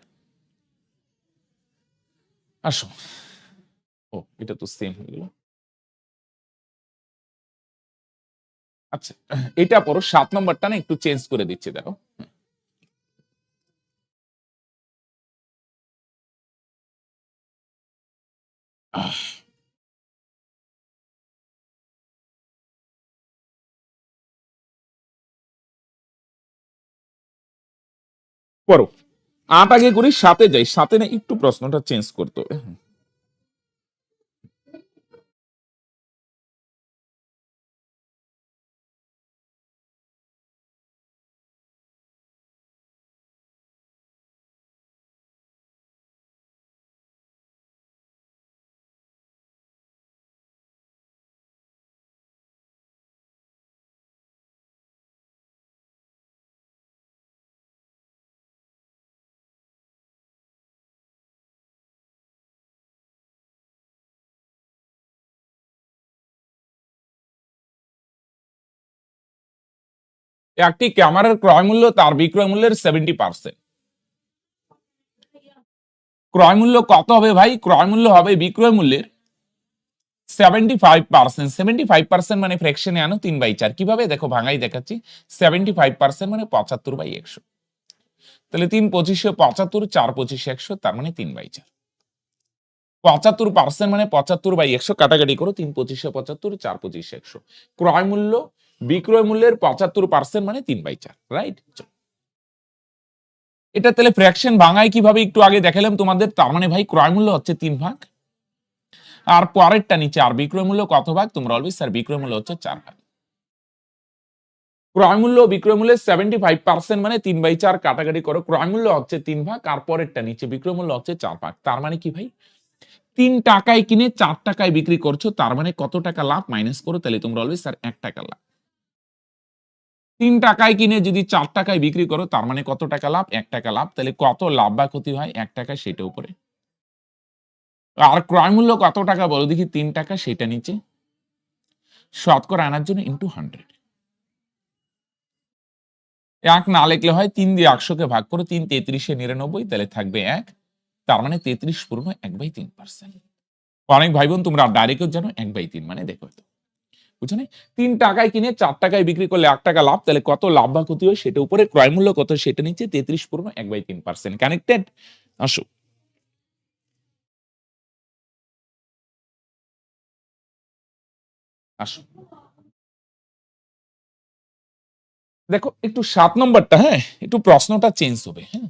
Speaker 1: আসো, ও এটা তো সেম হয়ে গেল। আচ্ছা, এটা পড়ো 7 নম্বরটা না একটু চেঞ্জ করে দিচ্ছি, দেখো। পড়ো, 8 আগে করি 7-এ যাই, 7-এ না একটু প্রশ্নটা চেঞ্জ করতে হবে। একটি ক্যামেরার ক্রয় মূল্য তার বিক্রয় মূল্যের 70%। ক্রয় মূল্য কত হবে ভাই? ক্রয় মূল্য হবে বিক্রয় মূল্যের 75%। 75% মানে ফ্র্যাকশনে আনো 3/4। কিভাবে? দেখো ভাঙাই দেখাচ্ছি। 75% মানে 75/100। তাহলে 3 25 75, 4 25 100, তার মানে 3/4। 75% মানে 75/100, কাটাকাটি করো 3 25 75, 4 25 100। ক্রয় মূল্য বিক্রয় মূল্যের 75% মানে 3/4, রাইট? এটা তাহলে ফ্র্যাকশন ভাঙাই কিভাবে একটু আগে দেখালাম তোমাদের। তার মানে ভাই ক্রয় মূল্য হচ্ছে 3 ভাগ, আর পরেরটা নিচে, আর বিক্রয় মূল্য কত ভাগ? তোমরা বলবে স্যার বিক্রয় মূল্য হচ্ছে 4 ভাগ। ক্রয় মূল্য বিক্রয় মূল্যের 75% মানে 3/4, কাটাকাটি করো। ক্রয় মূল্য হচ্ছে 3 ভাগ, আর পরেরটা নিচে বিক্রয় মূল্য হচ্ছে 4 ভাগ। তার মানে কি ভাই? 3 টাকায় কিনে 4 টাকায় বিক্রি করছো, তার মানে কত টাকা লাভ মাইনাস করো, তাহলে তোমরা বলবে স্যার 1 টাকা লাভ। 3 টাকায় কিনে যদি 4 টাকায় বিক্রি করো, তার মানে কত টাকা লাভ? 1 টাকা লাভ। তাহলে কত লাভ বা ক্ষতি হয় 1 টাকা, সেটা উপরে। আর ক্রয় মূল্য কত টাকা বলো দেখি? 3 টাকা, সেটা নিচে। শতকরা আনার জন্য ইন্টু 100। 1 না লিখলে হয় 3 দিয়ে 100 কে ভাগ করো, 3 33 99, তাহলে থাকবে 1, তার মানে 33 পূর্ণ 1/3%। অনেক ভাই বোন তোমরা ডাইরেক্টও জানো 1/3 মানে দেখো তো, বুঝছো না? 3 টাকায় কিনে 4 টাকায় বিক্রি করলে 1 টাকা লাভ, তাহলে কত লাভ বা ক্ষতি হয় সেটা উপরে, ক্রয় মূল্য কত সেটা নিচে, 33 পূর্ণ 1/3%। কানেক্টেড? আসো, আসো দেখো একটু 7 নম্বরটা, হ্যাঁ একটু প্রশ্নটা চেঞ্জ হবে। হ্যাঁ,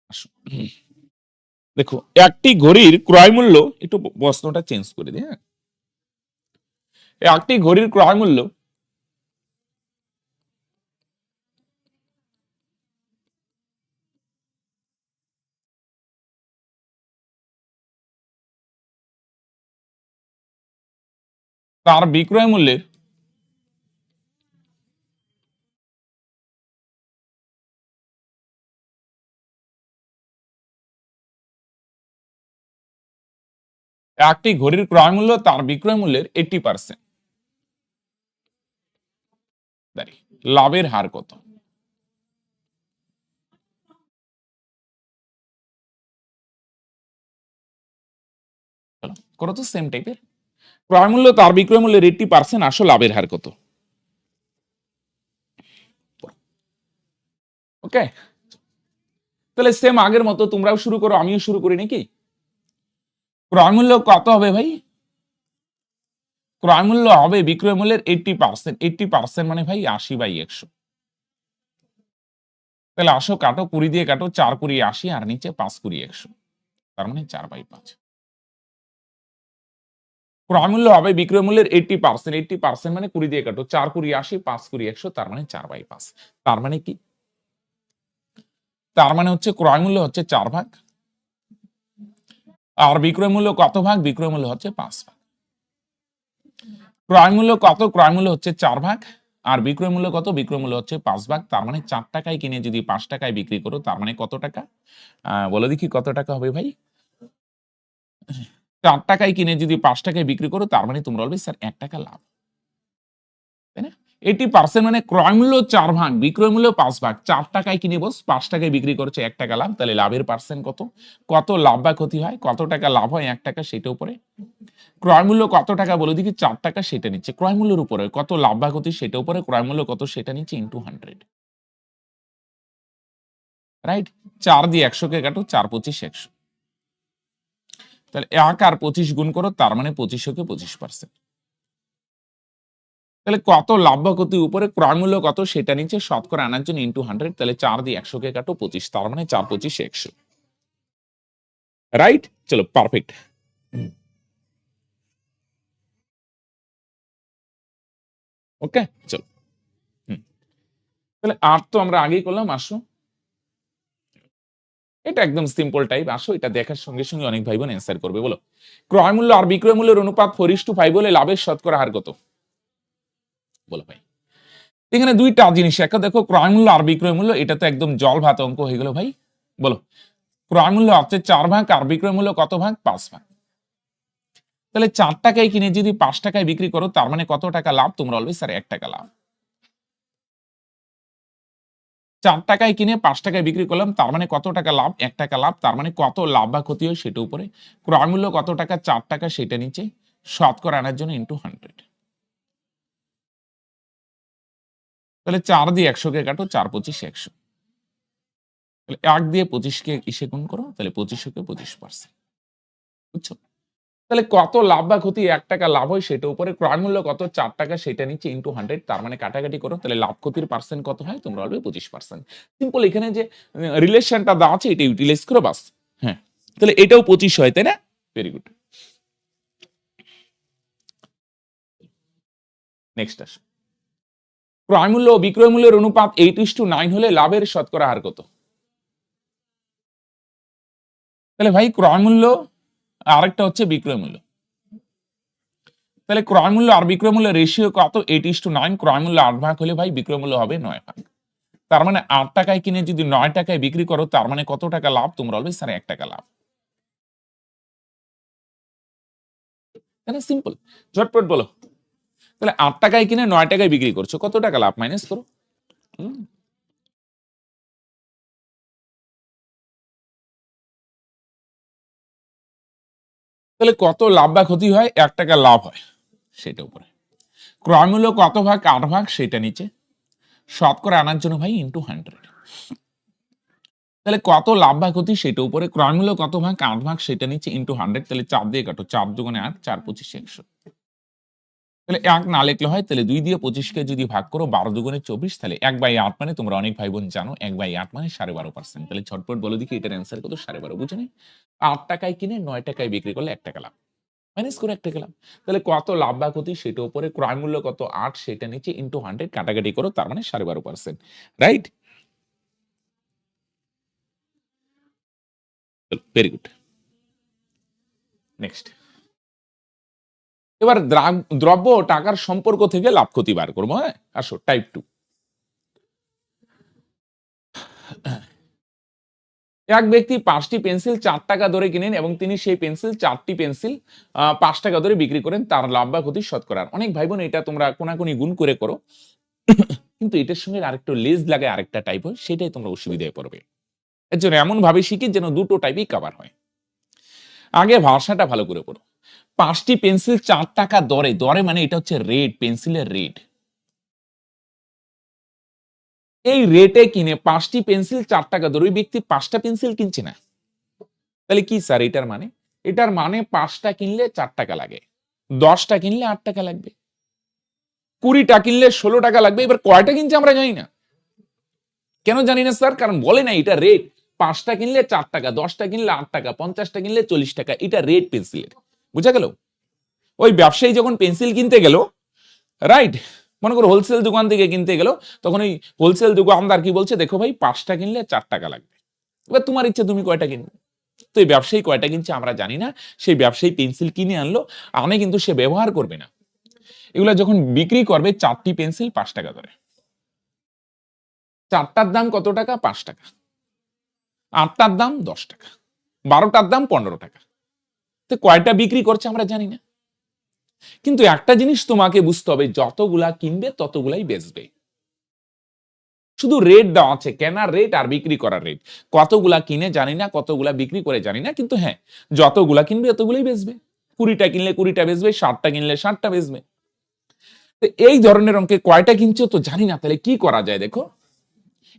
Speaker 1: আসো দেখো, একটি ঘড়ির ক্রয় মূল্য, একটু প্রশ্নটা চেঞ্জ করে দিই। হ্যাঁ, একটি ঘড়ির ক্রয় মূল্য তার বিক্রয় মূল্যের একটি ঘড়ির ক্রয় মূল্য তার বিক্রয় মূল্যের 80%, লাভের হার কত? করো তো সেম টাইপের। ক্রয় মূল্য তার বিক্রয় মূল্যের 80%, আসল লাভের হার কত? ওকে, তাহলে সেম আগের মতো তোমরাও শুরু করো, আমিও শুরু করি নাকি? ক্রয় মূল্য কত হবে ভাই? ক্রয় মূল্য হবে বিক্রয় মূল্যের 80%। 80% মানে ভাই 80/100। তাহলে আসো কাটো, 20 দিয়ে কাটো, 4 20 80 আর নিচে 5 20 100, তার মানে 4/5। ক্রয় মূল্য হবে বিক্রয় মূল্যের 80%। 80% মানে 20 দিয়ে কাটো, 4 20 80, 5 20 100, তার মানে 4/5। তার মানে কি? তার মানে হচ্ছে ক্রয় মূল্য হচ্ছে 4 ভাগ, আর বিক্রয় মূল্য কত ভাগ? বিক্রয় মূল্য হচ্ছে 5 ভাগ। ক্রয় মূল্য কত? ক্রয় মূল্য হচ্ছে 4 ভাগ, আর বিক্রয় মূল্য কত? বিক্রয় মূল্য হচ্ছে 5 ভাগ। তার মানে 4 টাকায় কিনে যদি 5 টাকায় বিক্রি করো, তার মানে কত টাকা? বলো দেখি কত টাকা হবে ভাই? 4 টাকায় কিনে যদি 5 টাকায় বিক্রি করো, তার মানে তোমরা বলবে স্যার 1 টাকা লাভ, তাই না? 80% মানে ক্রয় মূল্য 4 ভাগ, বিক্রয় মূল্য 5 ভাগ। 4 টাকায় কিনে বস, 5 টাকায় বিক্রি করছে, 1 টাকা লাভ। তাহলে লাভের পার্সেন্ট কত? কত লাভ বা ক্ষতি হয়? কত টাকা লাভ হয় 1 টাকা, সেটা উপরে। ক্রয় মূল্য কত টাকা বলে দেখি? 4 টাকা, সেটা নিচ্ছে। ক্রয় মূল্যের উপরে কত লাভ বা ক্ষতি, সেটা উপরে। ক্রয় মূল্য কত সেটা নিচ্ছে, ইনটু 100। রাইট? 4 দিয়ে 100 কে কাটো, 4 25 100। তাহলে 1 আর 25 গুণ করো, তার মানে 25 কে 25%। তাহলে কত লাভ বা ক্ষতি উপরে, ক্রয় মূল্য কত সেটা নিচে, শতকরা আনার জন্য ইনটু 100। তাহলে 4 দিয়ে 100 কে কাটো, 25, তার মানে 4 25 100। রাইট? চলো পারফেক্ট। ওকে, চলো। তাহলে 8 তো আমরা আগেই করলাম। আসো, এটা একদম সিম্পল টাইপ। আসো, এটা দেখার সঙ্গে সঙ্গে অনেক ভাই বোন অ্যান্সার করবে। বলো, ক্রয় মূল্য আর বিক্রয় মূল্যের অনুপাত 4:5 হলে লাভের শতকরা হার কত? বলো ভাই। এখানে দুইটা জিনিস, একটা দেখো ক্রয় মূল্য আর বিক্রয় মূল্য, এটা তো একদম জল ভাত অঙ্ক হয়ে গেল ভাই। বলো, ক্রয় মূল্য হচ্ছে 4 ভাগ, আর বিক্রয় মূল্য কত ভাগ? 5 ভাগ। তাহলে 4 টাকায় কিনে যদি 5 টাকায় বিক্রি করো, তার মানে কত টাকা লাভ? তোমরা বলবে স্যার 1 টাকা লাভ। 4 টাকায় কিনে 5 টাকায় বিক্রি করলাম, তার মানে কত টাকা লাভ? 1 টাকা লাভ। তার মানে কত লাভ বা ক্ষতি হয় সেটা উপরে। ক্রয় মূল্য কত টাকা? 4 টাকা, সেটা নিচে, শতকরা আনার জন্য ইনটু 100। তাহলে 4 দিয়ে 100 কে কাটো, 4 25 100। তাহলে 1 দিয়ে 25 কে ইসে গুণ করো, তাহলে 25 কে 25%। বুঝছো? তাহলে কত লাভ বা ক্ষতি? 1 টাকা লাভ হয় সেটা উপরে। ক্রয় মূল্য কত? 4 টাকা, সেটা নিচে ইনটু 100। তার মানে কাটাকাটি করো, তাহলে লাভ ক্ষতির পার্সেন্ট কত হয়? তোমরা বলবে 25%। সিম্পল, এখানে যে রিলেশনটা দেওয়া আছে এটা ইউটিলাইজ করো, বাস। হ্যাঁ, তাহলে এটাও 25 হয়, তাই না? Very good. নেক্সট আসো, ক্রয় মূল্য ও বিক্রয় মূল্যের অনুপাত 8:9 হলে লাভের শতকরা হার কত? তাহলে ভাই ক্রয় মূল্য, আরেকটা হচ্ছে বিক্রয় মূল্য। তাহলে ক্রয় মূল্য আর বিক্রয় মূল্যের রেশিও কত? 8:9। ক্রয় মূল্য 8 ভাগ হলে ভাই বিক্রয় মূল্য হবে 9 ভাগ। তার মানে 8 টাকায় কিনে যদি 9 টাকায় বিক্রি করো, তার মানে কত টাকা লাভ? তোমরা বলবে স্যার 1 টাকা লাভ। তাহলে সিম্পল, ঝটপট বলো। তাহলে 8 টাকায় কিনে 9 টাকায় বিক্রি করছো, কত টাকা লাভ? মাইনাস করো। হুম। তাহলে কত লাভ বা ক্ষতি হয়? 1 টাকা লাভ হয়, সেটা উপরে। ক্রয় মূল্য কত ভাগ? 8 ভাগ, সেটা নিচে, শতকরা আনার জন্য ভাই ইনটু 100। তাহলে কত লাভ বা ক্ষতি সেটা উপরে। ক্রয় মূল্য কত ভাগ? 8 ভাগ, সেটা নিচে, ইনটু 100। তাহলে 4 দিয়ে কাটো, 4 দুগুণে 8, 4 25 100। তাহলে 1 না লিখলে হয়, তাহলে 2 দিয়ে 25 কে যদি ভাগ করো, 12 দুগুণে 24, তাহলে 1/8 মানে, তোমরা অনেক ভাই বোন জানো 1/8 মানে 12.5%। তাহলে ঝটপট বলো দেখি এটার অ্যান্সার কত? 12.5। বুঝে নেই? 8 টাকায় কিনে 9 টাকায় বিক্রি করলে 1 টাকা লাভ, মাইনাস করে 1 টাকা লাভ। তাহলে কত লাভ বা ক্ষতি সেটা উপরে। ক্রয় মূল্য কত? 8, সেটা নিচে, ইনটু 100, কাটাকাটি করো, তার মানে 12.5%। রাইট? Very good. নেক্সট, এবার দ্রব্য ও টাকার সম্পর্ক থেকে লাভ ক্ষতি বার করবো। হ্যাঁ, আসো টাইপ 2। এক ব্যক্তি 5টি পেন্সিল 4 টাকা দরে কিনেন এবং তিনি সেই পেন্সিল 4টি পেন্সিল 5 টাকা দরে বিক্রি করেন, তার লাভ বা ক্ষতি শতকরা। অনেক ভাই বোন এটা তোমরা কোনাকুনি গুণ করে করো, কিন্তু এটার সঙ্গে আরেকটু লেজ লাগে, আরেকটা টাইপ হয়, সেটাই তোমরা অসুবিধায় পড়বে। এর জন্য এমন ভাবে শিখি যেন দুটো টাইপই কভার হয়। আগে ভাষাটা ভালো করে পড়ো। 5টি পেন্সিল 4 টাকা দরে, দরে মানে এটা হচ্ছে রেট, পেন্সিলের রেট। এই রেটে কিনে 5টি পেন্সিল 4 টাকা দরে, ওই ব্যক্তি 5টা পেন্সিল কিনছে না। তাহলে কি স্যার এটার মানে? এটার মানে 5টা কিনলে 4 টাকা লাগে, 10টা কিনলে 8 টাকা লাগবে, 20টা কিনলে 16 টাকা লাগবে। এবার কয়টা কিনছে আমরা জানি না। কেন জানি না স্যার? কারণ বলে না এটা রেট। 5টা কিনলে 4 টাকা, 10টা কিনলে 8 টাকা, 50টা কিনলে 40 টাকা, এটা রেট পেন্সিলের। বুঝা গেল? ওই ব্যবসায়ী যখন পেন্সিল কিনতে গেল, রাইট, মনে করো হোলসেল দোকান থেকে কিনতে গেল, তখন ওই হোলসেল দোকানদার কি বলছে, দেখো ভাই 5টা কিনলে 4 টাকা লাগবে। এবার তোমার ইচ্ছা তুমি কয়টা কিনবে। তো এই ব্যবসায়ী কয়টা কিনছে আমরা জানি না। সেই ব্যবসায়ী পেন্সিল কিনে আনলো, আনে কিন্তু সে ব্যবহার করবে না। এগুলা যখন বিক্রি করবে 4টি পেন্সিল 5 টাকা ধরে, 4টার দাম কত টাকা? 5 টাকা। 8টার দাম 10 টাকা, 12টার দাম 15 টাকা। তো কয়টা বিক্রি করছে আমরা জানি না। কিন্তু একটা জিনিস তোমাকে বুঝতে হবে, যতগুলা কিনবে ততগুলাই বেচবে। শুধু রেট দেওয়া আছে, কেনার রেট আর বিক্রি করার রেট। কতগুলা কিনে জানি না, কতগুলা বিক্রি করে জানি না, কিন্তু হ্যাঁ, যতগুলা কিনবে ততগুলাই বেচবে। 20টা কিনলে 20টা বেচবে, 60টা কিনলে 60টা বেচবে। তো এই ধরনের অঙ্কে কয়টা কিনছো তো জানি না, তাহলে কি করা যায় দেখো,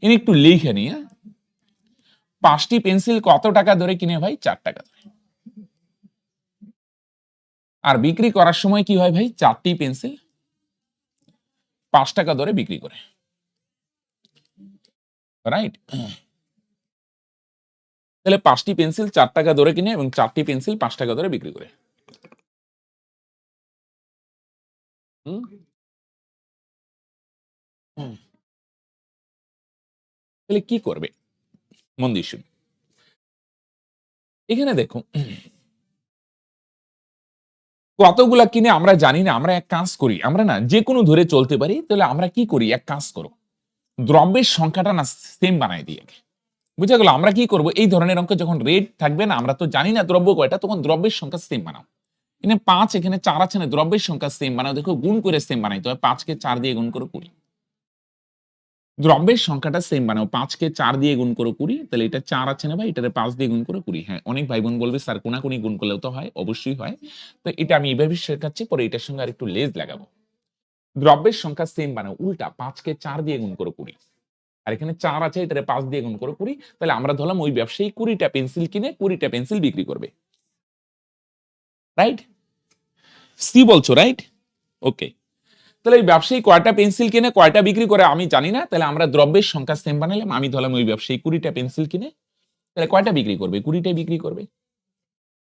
Speaker 1: ইনি একটু লিখে নিয়ে, 5টি পেন্সিল কত টাকা ধরে কিনে ভাই? 4 টাকা ধরে। আর বিক্রি করার সময় কি হয় ভাই? 4টি পেন্সিল 5 টাকা ধরে বিক্রি করে, রাইট? তাহলে 5টি পেন্সিল 4 টাকা ধরে কিনে এবং 4টি পেন্সিল 5 টাকা ধরে বিক্রি করে। তাহলে কি করবে? মন দিয়ে শুনুন। এখানে দেখো, কতগুলা কিনে আমরা জানি না। আমরা এক কাজ করি, আমরা না যে কোনো ধরে চলতে পারি। তাহলে আমরা কি করি? এক কাজ করো, দ্রব্যের সংখ্যাটা না সেম বানাই দিই আগে। বুঝা গেল? আমরা কি করব? এই ধরনের অঙ্ক যখন রেট থাকবে না, আমরা তো জানি না দ্রব্য কয়টা, তখন দ্রব্যের সংখ্যা সেম বানাও। এখানে 5, এখানে 4 আছে না, দ্রব্যের সংখ্যা সেম বানাও। দেখো গুণ করে সেম বানাইতে হয়। 5 কে 4 দিয়ে গুণ করো 20। দ্রব্যের সংখ্যাটা সেম বানাও। 5 কে 4 দিয়ে গুণ করো 20। তাহলে এটা 4 আছে না ভাই, এটারে 5 দিয়ে গুণ করো 20। হ্যাঁ, অনেক ভাই বোন বলবে স্যার কোনাকুনি গুণ করলেও তো হয়। অবশ্যই হয়। তো এটা আমি এভাবে শেখাচ্ছি, পরে এটার সঙ্গে আরেকটু লেজ লাগাবো। দ্রব্যের সংখ্যা সেম বানাও, উল্টা 5 কে 4 দিয়ে গুণ করো 20। আর এখানে 4 আছে, এটারে 5 দিয়ে গুণ করো 20। তাহলে আমরা ধরলাম ওই ব্যবসায়ী 20টা পেন্সিল কিনে 20টা পেন্সিল বিক্রি করবে, রাইট? সি বলছো, রাইট? ওকে। তাহলে এই ব্যবসায়ী কয়টা পেন্সিল কিনে কয়টা বিক্রি করে আমি জানি না। তাহলে আমরা দ্রব্যের সংখ্যা সেম বানালাম। আমি ধরলাম ওই ব্যবসায়ী 20টা পেন্সিল কিনে, তাহলে কয়টা বিক্রি করবে? 20টাই বিক্রি করবে,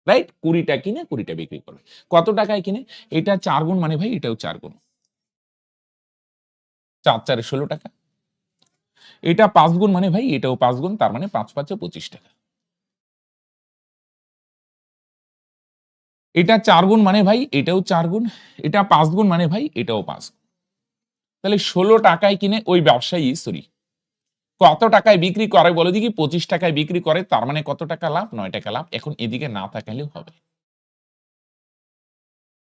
Speaker 1: রাইট? 20টা কিনে 20টা বিক্রি করবে। কত টাকায় কিনে? এটা 4 গুণ মানে ভাই এটাও 4 গুণ, 4 4 16 টাকা। এটা 5 গুণ মানে ভাই এটাও 5 গুণ, তার মানে 5 5 25 টাকা। এটা 4 গুণ মানে ভাই এটাও 4 গুণ, এটা 5 গুণ মানে ভাই এটাও 5 গুণ। তাহলে 16 টাকায় কিনে ওই ব্যবসায়ী, সরি, কত টাকায় বিক্রি করে বলে দেখি? 25 টাকায় বিক্রি করে, তার মানে কত টাকা লাভ? 9 টাকা লাভ। এখন এদিকে না তাকালেও হবে।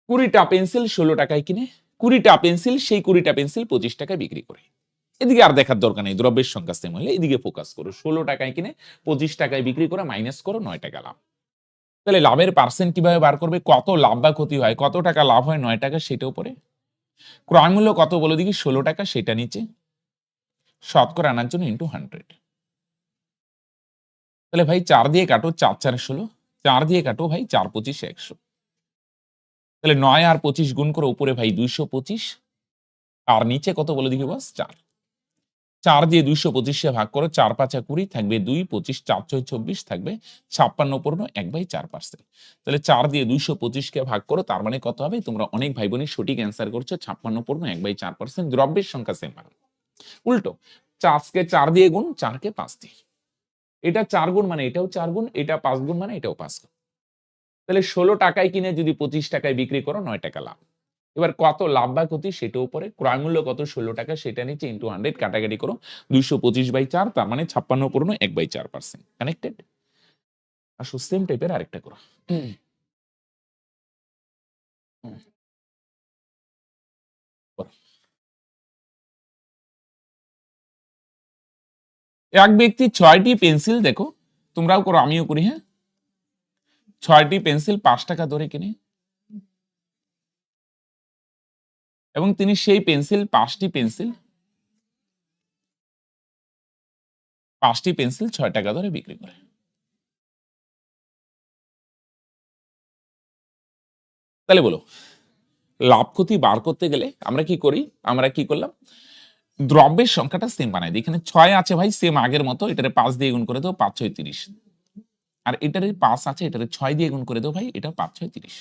Speaker 1: 20টা পেন্সিল 16 টাকায় কিনে, 20টা পেন্সিল সেই 20টা পেন্সিল 25 টাকায় বিক্রি করে। এদিকে আর দেখার দরকার নেই, দ্রব্যের সংখ্যা সেম হলে এদিকে ফোকাস করো। 16 টাকায় কিনে 25 টাকায় বিক্রি করে, মাইনাস করো 9 টাকা লাভ। তাহলে লাভের পার্সেন্ট কিভাবে বার করবে? কত লাভ বা ক্ষতি হয়, কত টাকা লাভ হয় 9 টাকা, সেটা উপরে। ক্রয় মূল্য কত বলে দেখি? 16 টাকা, সেটা নিচে। শতকরা আনার জন্য ইন্টু 100। তাহলে ভাই 4 দিয়ে কাটো, 4 4 16, 4 দিয়ে কাটো ভাই, 4 25 100। তাহলে 9 আর 25 গুণ করে উপরে ভাই 225, আর নিচে কত বলে দেখি বস? 4। 4 দিয়ে 225 এ ভাগ করো, 4 5 20, থাকবে 2, 25 4 6 24, থাকবে 56 পূর্ণ 1/4%। তাহলে 4 দিয়ে 225 কে ভাগ করো, তার মানে কত হবে? তোমরা অনেক ভাই বোনই সঠিক অ্যান্সার করছো, 56 পূর্ণ 1/4%। দ্রব্যের সংখ্যা সেম বানাও। উল্টো 4 কে 4 দিয়ে গুণ, 4 কে 5 দিয়ে। এটা 4 গুণ মানে এটাও 4 গুণ, এটা 5 গুণ মানে এটাও 5 গুণ। তাহলে 16 টাকায় কিনে যদি 25 টাকায় বিক্রি করো, 9 টাকা লাভ। এবার কত লাভ বা ক্ষতি সেটা উপরে, ক্রয় মূল্য কত 16 টাকা সেটা নিচে ইন্টু 100 কাটাকাটি করো 225/4 তার মানে 56 পূর্ণ 1/4%। কানেক্টেড? আসো সেম টাইপের আরেকটা করো। এক ব্যক্তি 6টি পেন্সিল, দেখো তোমরাও করো আমিও করি, হ্যাঁ, 6টি পেন্সিল 5 টাকা ধরে কিনে এবং তিনি সেই পেন্সিল 5টি পেন্সিল 6 টাকা ধরে বিক্রি করে। তাহলে বলো লাভ ক্ষতি বার করতে গেলে আমরা কি করি? আমরা কি করলাম, দ্রব্যের সংখ্যাটা সেম বানাই দিই। এখানে 6 আছে ভাই, সেম আগের মতো, এটারে 5 দিয়ে গুণ করে দাও, 5 6 30। আর এটারে 5 আছে, এটারে 6 দিয়ে গুণ করে দাও ভাই, এটা 5 6 30,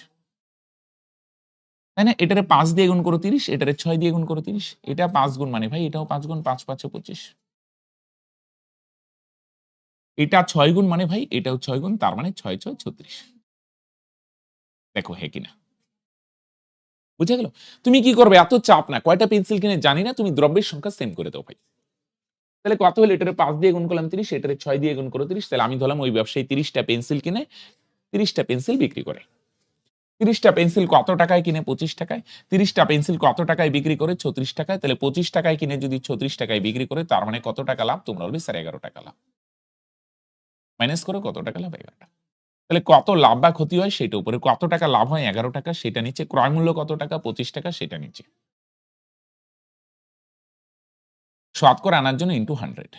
Speaker 1: তাই না? এটারে 5 দিয়ে গুণ করো 30, এটারে 6 দিয়ে গুণ করো 30, এটা 5 গুণ মানে ভাই এটাও 5 গুণ, 5 5 25। এটা 6 গুণ মানে ভাই এটাও 6 গুণ, তার মানে 6 6 36। দেখো হ্যাঁ কিনা, বুঝে গেল? তুমি কি করবে, এত চাপ না, কয়টা পেন্সিল কিনে জানি না, তুমি দ্রব্যের সংখ্যা সেম করে দাও ভাই। তাহলে কত হলো, এটারে 5 দিয়ে গুণ করলাম 30, এটারে 6 দিয়ে গুণ করো 30, তাহলে আমি ধরলাম ওই ব্যবসায়ী 30টা পেন্সিল কিনে 30টা পেন্সিল বিক্রি করে। 30টা পেন্সিল কত টাকায় কিনে? 25 টাকায়। 30টা পেন্সিল কত টাকায় বিক্রি করে? 36 টাকায়। তাহলে 25 টাকায় কিনে যদি 36 টাকায় বিক্রি করে, তার মানে কত টাকা লাভ? তোমরা বলবে স্যার 11 টাকা লাভ। মাইনাস করো কত টাকা লাভ? 11 টাকা। তাহলে কত লাভ বা ক্ষতি হয় সেটা উপরে, কত টাকা লাভ হয় 11 টাকা সেটা নিচে, ক্রয় মূল্য কত টাকা 25 টাকা সেটা নিচে, শতকরা আনার জন্য ইন্টু 100।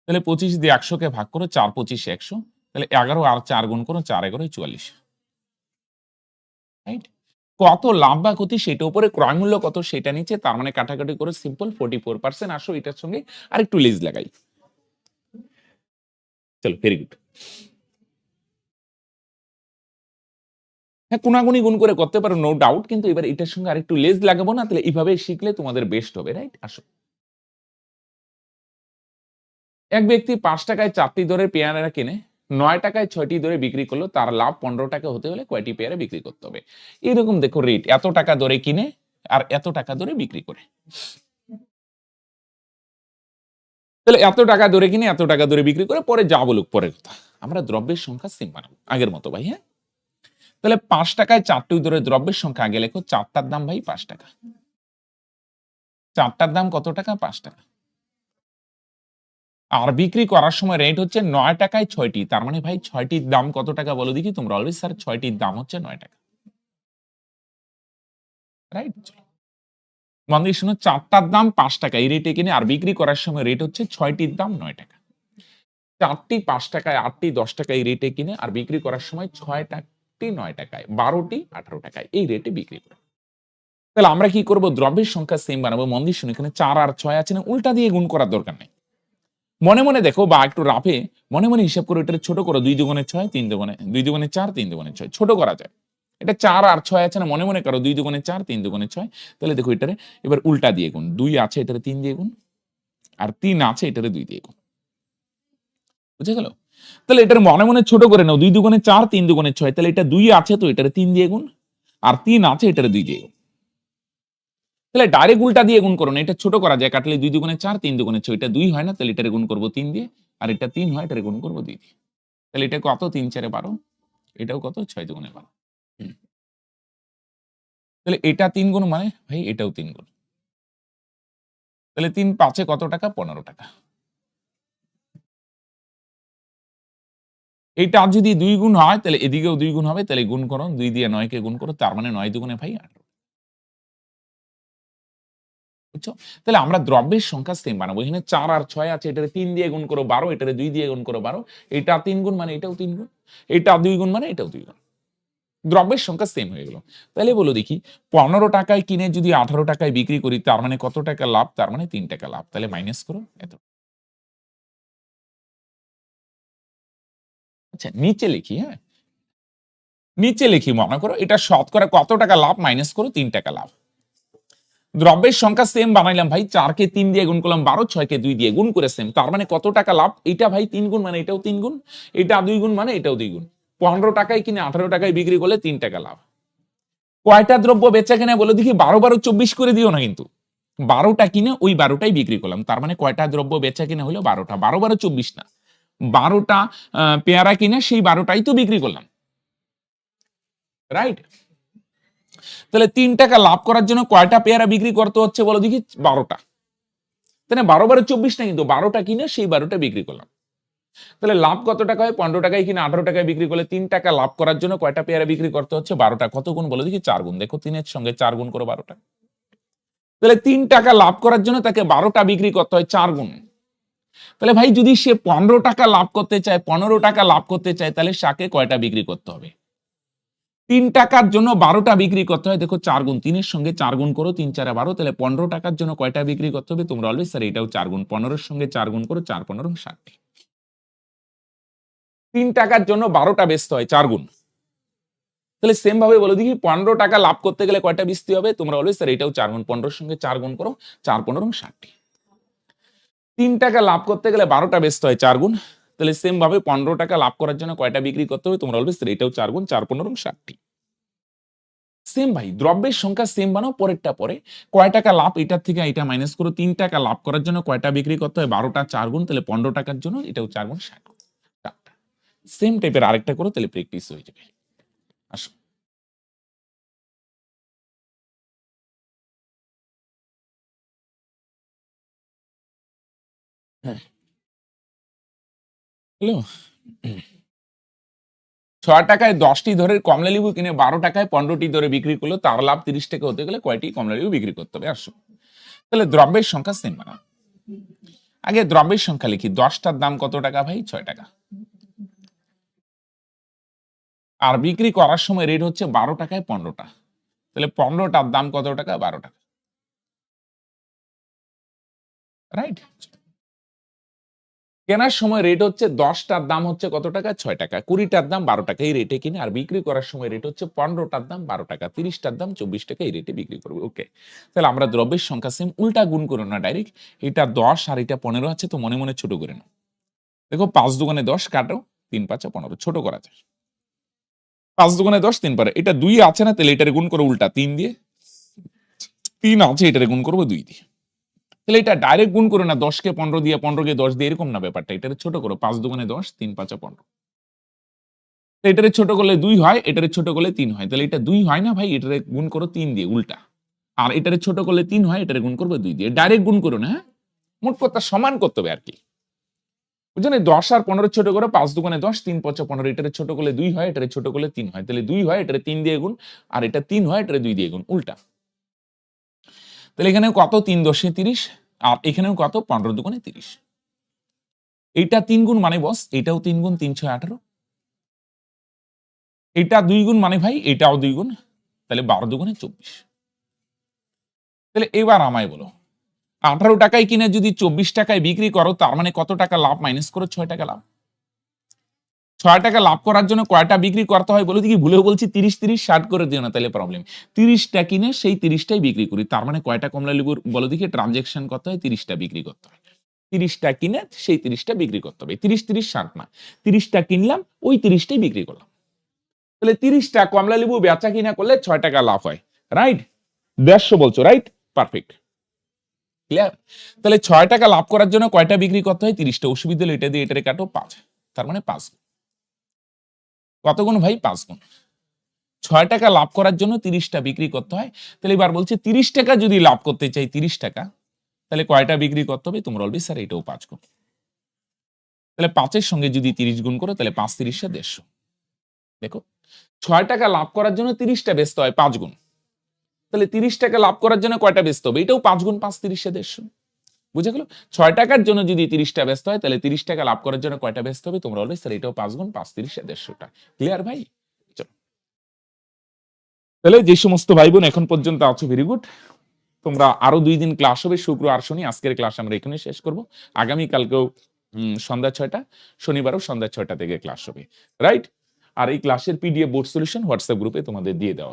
Speaker 1: তাহলে 25 দিয়ে 100 কে ভাগ করো, 4 25 100, তাহলে 11 আর 4 গুণ করো, 4 11 44। রাইট? কত লাভ বা ক্ষতি সেটা উপরে, ক্রয় মূল্য কত সেটা নিচে, তার মানে কাটাকাটি করে সিম্পল 44%। আসো এটার সঙ্গে আরেকটু লেজ লাগাই। চলো ভেরি গুড। হ্যাঁ, কোনাগুনি গুণ করে করতে পারো, নো ডাউট, কিন্তু এবার এটার সঙ্গে আরেকটু লেজ লাগাবো না, তাহলে এইভাবে শিখলে তোমাদের বেস্ট হবে। রাইট? আসো, এক ব্যক্তি 5 টাকায় 4টি দরে পেয়ারা কিনে 9 টাকায় 6টি দরে বিক্রি করলো, তার লাভ 15 টাকা হতে হলে কয়টি পেয়ারা বিক্রি করতে হবে? এরকম দেখো রেট, এত টাকা দরে কিনে আর এত টাকা দরে বিক্রি করে। তাহলে এত টাকা দরে কিনে এত টাকা দরে বিক্রি করে, পরে যা বলুক পরের কথা, আমরা দ্রব্যের সংখ্যা সেম বানাবো আগের মতো ভাই। হ্যাঁ, তাহলে 5 টাকায় 4টি দরে দ্রব্যের সংখ্যা আগে লেখো, 4টার দাম ভাই 5 টাকা, 4টার দাম কত টাকা? 5 টাকা। আর বিক্রি করার সময় রেট হচ্ছে 9 টাকায় 6টি, তার মানে ভাই 6টির দাম কত টাকা বলো দেখি? তোমরা অলওয়েজ স্যার 6টির দাম হচ্ছে 9 টাকা। রাইট? মন দিয়ে শুনো, 4টার দাম 5 টাকা এই রেটে কিনে, আর বিক্রি করার সময় রেট হচ্ছে 6টির দাম 9 টাকা। 4টি 5 টাকায়, 8টি 10 টাকা এই রেটে কিনে, আর বিক্রি করার সময় 6টি 9 টাকায়, 12টি 18 টাকায় এই রেটে বিক্রি করে। তাহলে আমরা কি করব? দ্রব্যের সংখ্যা সেম বানাবো। মন দিয়ে শুনো, এখানে 4 আর 6 আছে না, উল্টা দিয়ে গুণ করার দরকার নেই। মনে মনে দেখো বা একটু রাফে মনে মনে হিসাব করে এটা ছোট করো, 2 দুগুণে 6, 3 দুগুণে 2 দুগুণে 4, 3 দুগুণে 6, ছোট করা যায়। এটা 4 আর 6 আছে না, মনে মনে করো 2 দুগুণে 4, 3 দুগুণে 6। তাহলে দেখো এটারে এবার উল্টা দিয়ে গুণ, 2 আছে এটারে 3 দিয়ে গুণ, আর 3 আছে এটারে 2 দিয়ে গুণ। বুঝে গেল? তাহলে এটার মনে মনে ছোট করে নাও, 2 দুগুণে 4, 3 দুগুণে 6, তাহলে এটা 2 আছে তো এটারে 3 দিয়ে গুণ, আর 3 আছে এটারে 2 দিয়ে গুণ। তাহলে ডাইরেক্ট উল্টা দিয়ে গুণ করো না, এটা ছোট করা যায়, কাটলে 2 দুগুণে 4, 3 দুগুণে 6, এটা 2 হয় না, তাহলে এটারে গুণ করব 3 দিয়ে, আর এটা 3 হয়, এটারে গুণ করব 2 দিয়ে। তাহলে এটা কত? 3 4 12, এটাও কত? 6 দুগুণে 12। তাহলে এটা 3 গুণ মানে ভাই এটাও 3 গুণ, তাহলে 3 5 কত টাকা? 15 টাকা। এইটা যদি 2 গুণ হয় তাহলে এদিকেও 2 গুণ হবে, তাহলে গুণ করো, 2 দিয়ে 9 কে গুণ করো, তার মানে 9 দুগুণে ভাই 18। বুঝছো? তাহলে আমরা দ্রব্যের সংখ্যা সেম বানাবো। এখানে 4 আর 6 আছে, এটারে 3 দিয়ে গুণ করো 12, এটারে 2 দিয়ে গুণ করো 12, এটা 3 গুণ মানে এটাও 3 গুণ, এটা 2 গুণ মানে এটাও 2 গুণ। দ্রব্যের সংখ্যা সেম হয়ে গেল। তাহলে বলো দেখি, 15 টাকায় কিনে যদি 18 টাকায় বিক্রি করি, তার মানে কত টাকা লাভ? তার মানে 3 টাকা লাভ। তাহলে মাইনাস করো এত। আচ্ছা নিচে লিখি, হ্যাঁ, নিচে লিখি, মনে করো এটা শতকরা কত টাকা লাভ, মাইনাস করো 3 টাকা লাভ। দ্রব্যের সংখ্যা সেম বানাইলাম ভাই, 4 কে 3 দিয়ে গুণ করলাম 12, 6 কে 2 দিয়ে গুণ করে সেম, তার মানে কত টাকা লাভ? এটা ভাই 3 গুণ মানে এটাও 3 গুণ, এটা 2 গুণ মানে এটাও 2 গুণ। 15 টাকায় কিনে 18 টাকায় বিক্রি করলে 3 টাকা লাভ। কয়টা দ্রব্য বেচা কেনা বলে দেখি, 12 12 24 করে দিও না কিন্তু, 12টা কিনে ওই 12টাই বিক্রি করলাম, তার মানে কয়টা দ্রব্য বেচা কিনা হলো 12টা, 12 12 24 না, 12টা পেয়ারা কিনে সেই 12টাই তো বিক্রি করলাম, রাইট? তাহলে 3 টাকা লাভ করার জন্য কয়টা পেয়ারা বিক্রি করতে হচ্ছে বলো দেখি, 12টা, তাহলে 12 12 24 না কিন্তু, 12টা কিনে সেই 12টা বিক্রি করলাম। তাহলে লাভ কত টাকা হয়, 15 টাকায় কিনে 18 টাকায় বিক্রি করলে 3 টাকা লাভ করার জন্য কয়টা পেয়ারা বিক্রি করতে হচ্ছে, 12টা। কত গুণ বলো দেখি, 4 গুণ। দেখো 3 এর সঙ্গে 4 গুণ করো 12টা, তাহলে 3 টাকা লাভ করার জন্য তাকে 12টা বিক্রি করতে হয় 4 গুণ। তাহলে ভাই যদি সে 15 টাকা লাভ করতে চায়, 15 টাকা লাভ করতে চায়, তাহলে সাকে কয়টা বিক্রি করতে হবে, 3 টাকার জন্য 12টা বিক্রি করতে হয়। দেখো 4 গুণ, 3 এর সঙ্গে 4 গুণ করো, 3 4 12, তাহলে 15 টাকার জন্য কয়টা বিক্রি করতে হবে, তোমরা অলওয়েজ স্যার এটাও 4 গুণ, 15 এর সঙ্গে 4 গুণ করো, 4 15 60। 3 টাকার জন্য 12টা বেচতে হয় 4 গুণ। তাহলে সেম ভাবে বলো দেখি, 15 টাকা লাভ করতে গেলে কয়টা বেচতে হবে, তোমরা অলওয়েজ স্যার এটাও 4 গুণ, 15 এর সঙ্গে 4 গুণ করো, 4 15 60। 3 টাকা লাভ করতে গেলে 12টা বেচতে হয় 4 গুণ। তাহলে সেম ভাবে 15 টাকা লাভ করার জন্য কয়টা বিক্রি করতে হবে, তোমরা অলওয়েজ স্যার এটাও 4 গুণ, 4 15 60। সেম ভাই, দ্রব্যের সংখ্যা সেম বানাও, পরেরটা পরে। কয় টাকা লাভ, এটার থেকে এটা মাইনাস করো। 3 টাকা লাভ করার জন্য কয়টা বিক্রি করতে হয়, 12টা 4 গুণ, তাহলে 15 টাকার জন্য এটাও 4 গুণ 60। সেম টাইপের আরেকটা করো, তাহলে প্র্যাকটিস হয়ে যাবে। আসো। হ্যাঁ, হ্যালো। 6 টাকায় 10টি ধরে কমলা লেবু কিনে 12 টাকায় 15টি ধরে বিক্রি করলো, তার লাভ 30 টাকা হতে গেলে কয়টি কমলা লেবু বিক্রি করতে হবে, আসো। তাহলে দ্রব্যের সংখ্যা সেম বানাও। আগে দ্রব্যের সংখ্যা লিখি, 10টার দাম কত টাকা ভাই, 6 টাকা, আর বিক্রি করার সময় রেট হচ্ছে 12 টাকায় 15টা, তাহলে 15টার দাম কত টাকা, 12 টাকা, রাইট? কেনার সময় রেট হচ্ছে 10টার দাম হচ্ছে কত টাকা, 6 টাকা, 20টার দাম 12 টাকা, এই রেটে কিনে, আর বিক্রি করার সময় রেট হচ্ছে 15টার দাম 12 টাকা, 30টার দাম 24 টাকা, এই রেটে বিক্রি করবে। ওকে, তাহলে আমরা দ্রব্যের সংখ্যা সেম, উল্টা গুণ করো না ডাইরেক্ট, এটা 10 আর এটা 15 আছে, তো মনে মনে ছোট করে নাও। দেখো 5 দুগুণে 10 কাটো, 3 5 15, ছোট করা যায়। 5 দুগুণে 10, 3 পারে, এটা 2 আছে না, তাহলে এটারে গুণ করো উল্টা 3 দিয়ে, 3 আছে এটারে গুণ করবো 2 দিয়ে। তাহলে এটা ডাইরেক্ট গুণ করো না, 10 কে 15 দিয়ে, 15 কে 10 দিয়ে, এরকম না ব্যাপারটা, এটারে ছোট করো। 5 দুগুণে 10, 3 5 15, এটারে ছোট করলে 2 হয়, এটারে ছোট করলে 3 হয়, তাহলে এটা 2 হয় না ভাই, এটারে গুণ করো 3 দিয়ে উল্টা, আর এটারে ছোট করলে 3 হয়, এটারে গুণ করবে 2 দিয়ে, ডাইরেক্ট গুণ করো না, হ্যাঁ, মোট কথা সমান করতে হবে আর কি, বুঝলেন? 10 আর 15 ছোট করে, 5 দুগুণে 10, 3 5 15, এটারে ছোট করলে 2 হয়, এটারে ছোট করলে 3 হয়, তাহলে 2 হয়, এটারে 3 দিয়ে গুণ, আর এটা 3 হয়, এটারে 2 দিয়ে গুণ, উল্টা। তাহলে এখানে কত, 3 10 30, আর এখানেও কত, 15 দুগুণে 30। এইটা 3 গুণ মানে বস, এটাও 3 গুণ, 3 6 18, এটা 2 গুণ মানে ভাই এটাও 2 গুণ, তাহলে 12 দুগুণে 24। তাহলে এবার আমায় বলো, 18 টাকায় কিনে যদি 24 টাকায় বিক্রি করো, তার মানে কত টাকা লাভ, মাইনাস করো 6 টাকা লাভ। 6 টাকা লাভ করার জন্য কয়টা বিক্রি করতে হয় বলো দেখি, ভুলেও বলছি 30 30 60 করে দিও না, তাহলে প্রবলেম। 30টা কিনে সেই 30টাই বিক্রি করি, তার মানে কয়টা কমলা লেবুর বলো দেখি ট্রানজেকশন করতে হয়, 30টা বিক্রি করতে হয়। 30টা কিনে সেই 30টা বিক্রি করতে হবে, 30 30 60 না, 30টা কিনলাম ওই 30টাই বিক্রি করলাম, তাহলে 30টা কমলা লেবু বেচা কিনা করলে 6 টাকা লাভ হয়, রাইট? 150 বলছো, রাইট? Perfect, clear? তাহলে 6 টাকা লাভ করার জন্য কয়টা বিক্রি করতে হয়, 30টা, অসুবিধা হলে এটা দিয়ে এটারে কাটো 5, তার মানে 5 কত গুণ ভাই, 5 গুণ। 6 টাকা লাভ করার জন্য 30টা বিক্রি করতে হয়, তাহলে এবার বলছে 30 টাকা যদি লাভ করতে চাই, 30 টাকা, তাহলে কয়টা বিক্রি করতে হবে, তোমরা বলবে স্যার এটাও 5 গুণ, তাহলে 5 এর সঙ্গে যদি 30 গুণ করো, তাহলে 5 30 150। দেখো 6 টাকা লাভ করার জন্য 30টা বেচতে হয় 5 গুণ, তাহলে 30 টাকা লাভ করার জন্য কয়টা বেচতে হবে, এটাও 5 গুণ, 5 30 150, বুঝে গেল? 6 টাকার জন্য যদি 30টা ব্যস্ত হয়, তাহলে 30 টাকা লাভ করার জন্য কয়টা ব্যস্ত হবে, তোমরা বলবে স্যার এটাও 5 গুণ, 5 30 150টা। ক্লিয়ার ভাই? চলো, তাহলে যে সমস্ত ভাই বোন এখন পর্যন্ত আছো, ভেরি গুড। তোমরা আরো 2 দিন ক্লাস হবে, শুক্র আর শনি। আজকের ক্লাস আমরা এখানে শেষ করব, আগামী কালকেও সন্ধ্যা 6টা, শনিবারও সন্ধ্যা 6টা থেকে ক্লাস হবে, রাইট? আর এই ক্লাসের পিডিএফ বোর্ড সলিউশন হোয়াটসঅ্যাপ গ্রুপে তোমাদের দিয়ে দেওয়া হচ্ছে।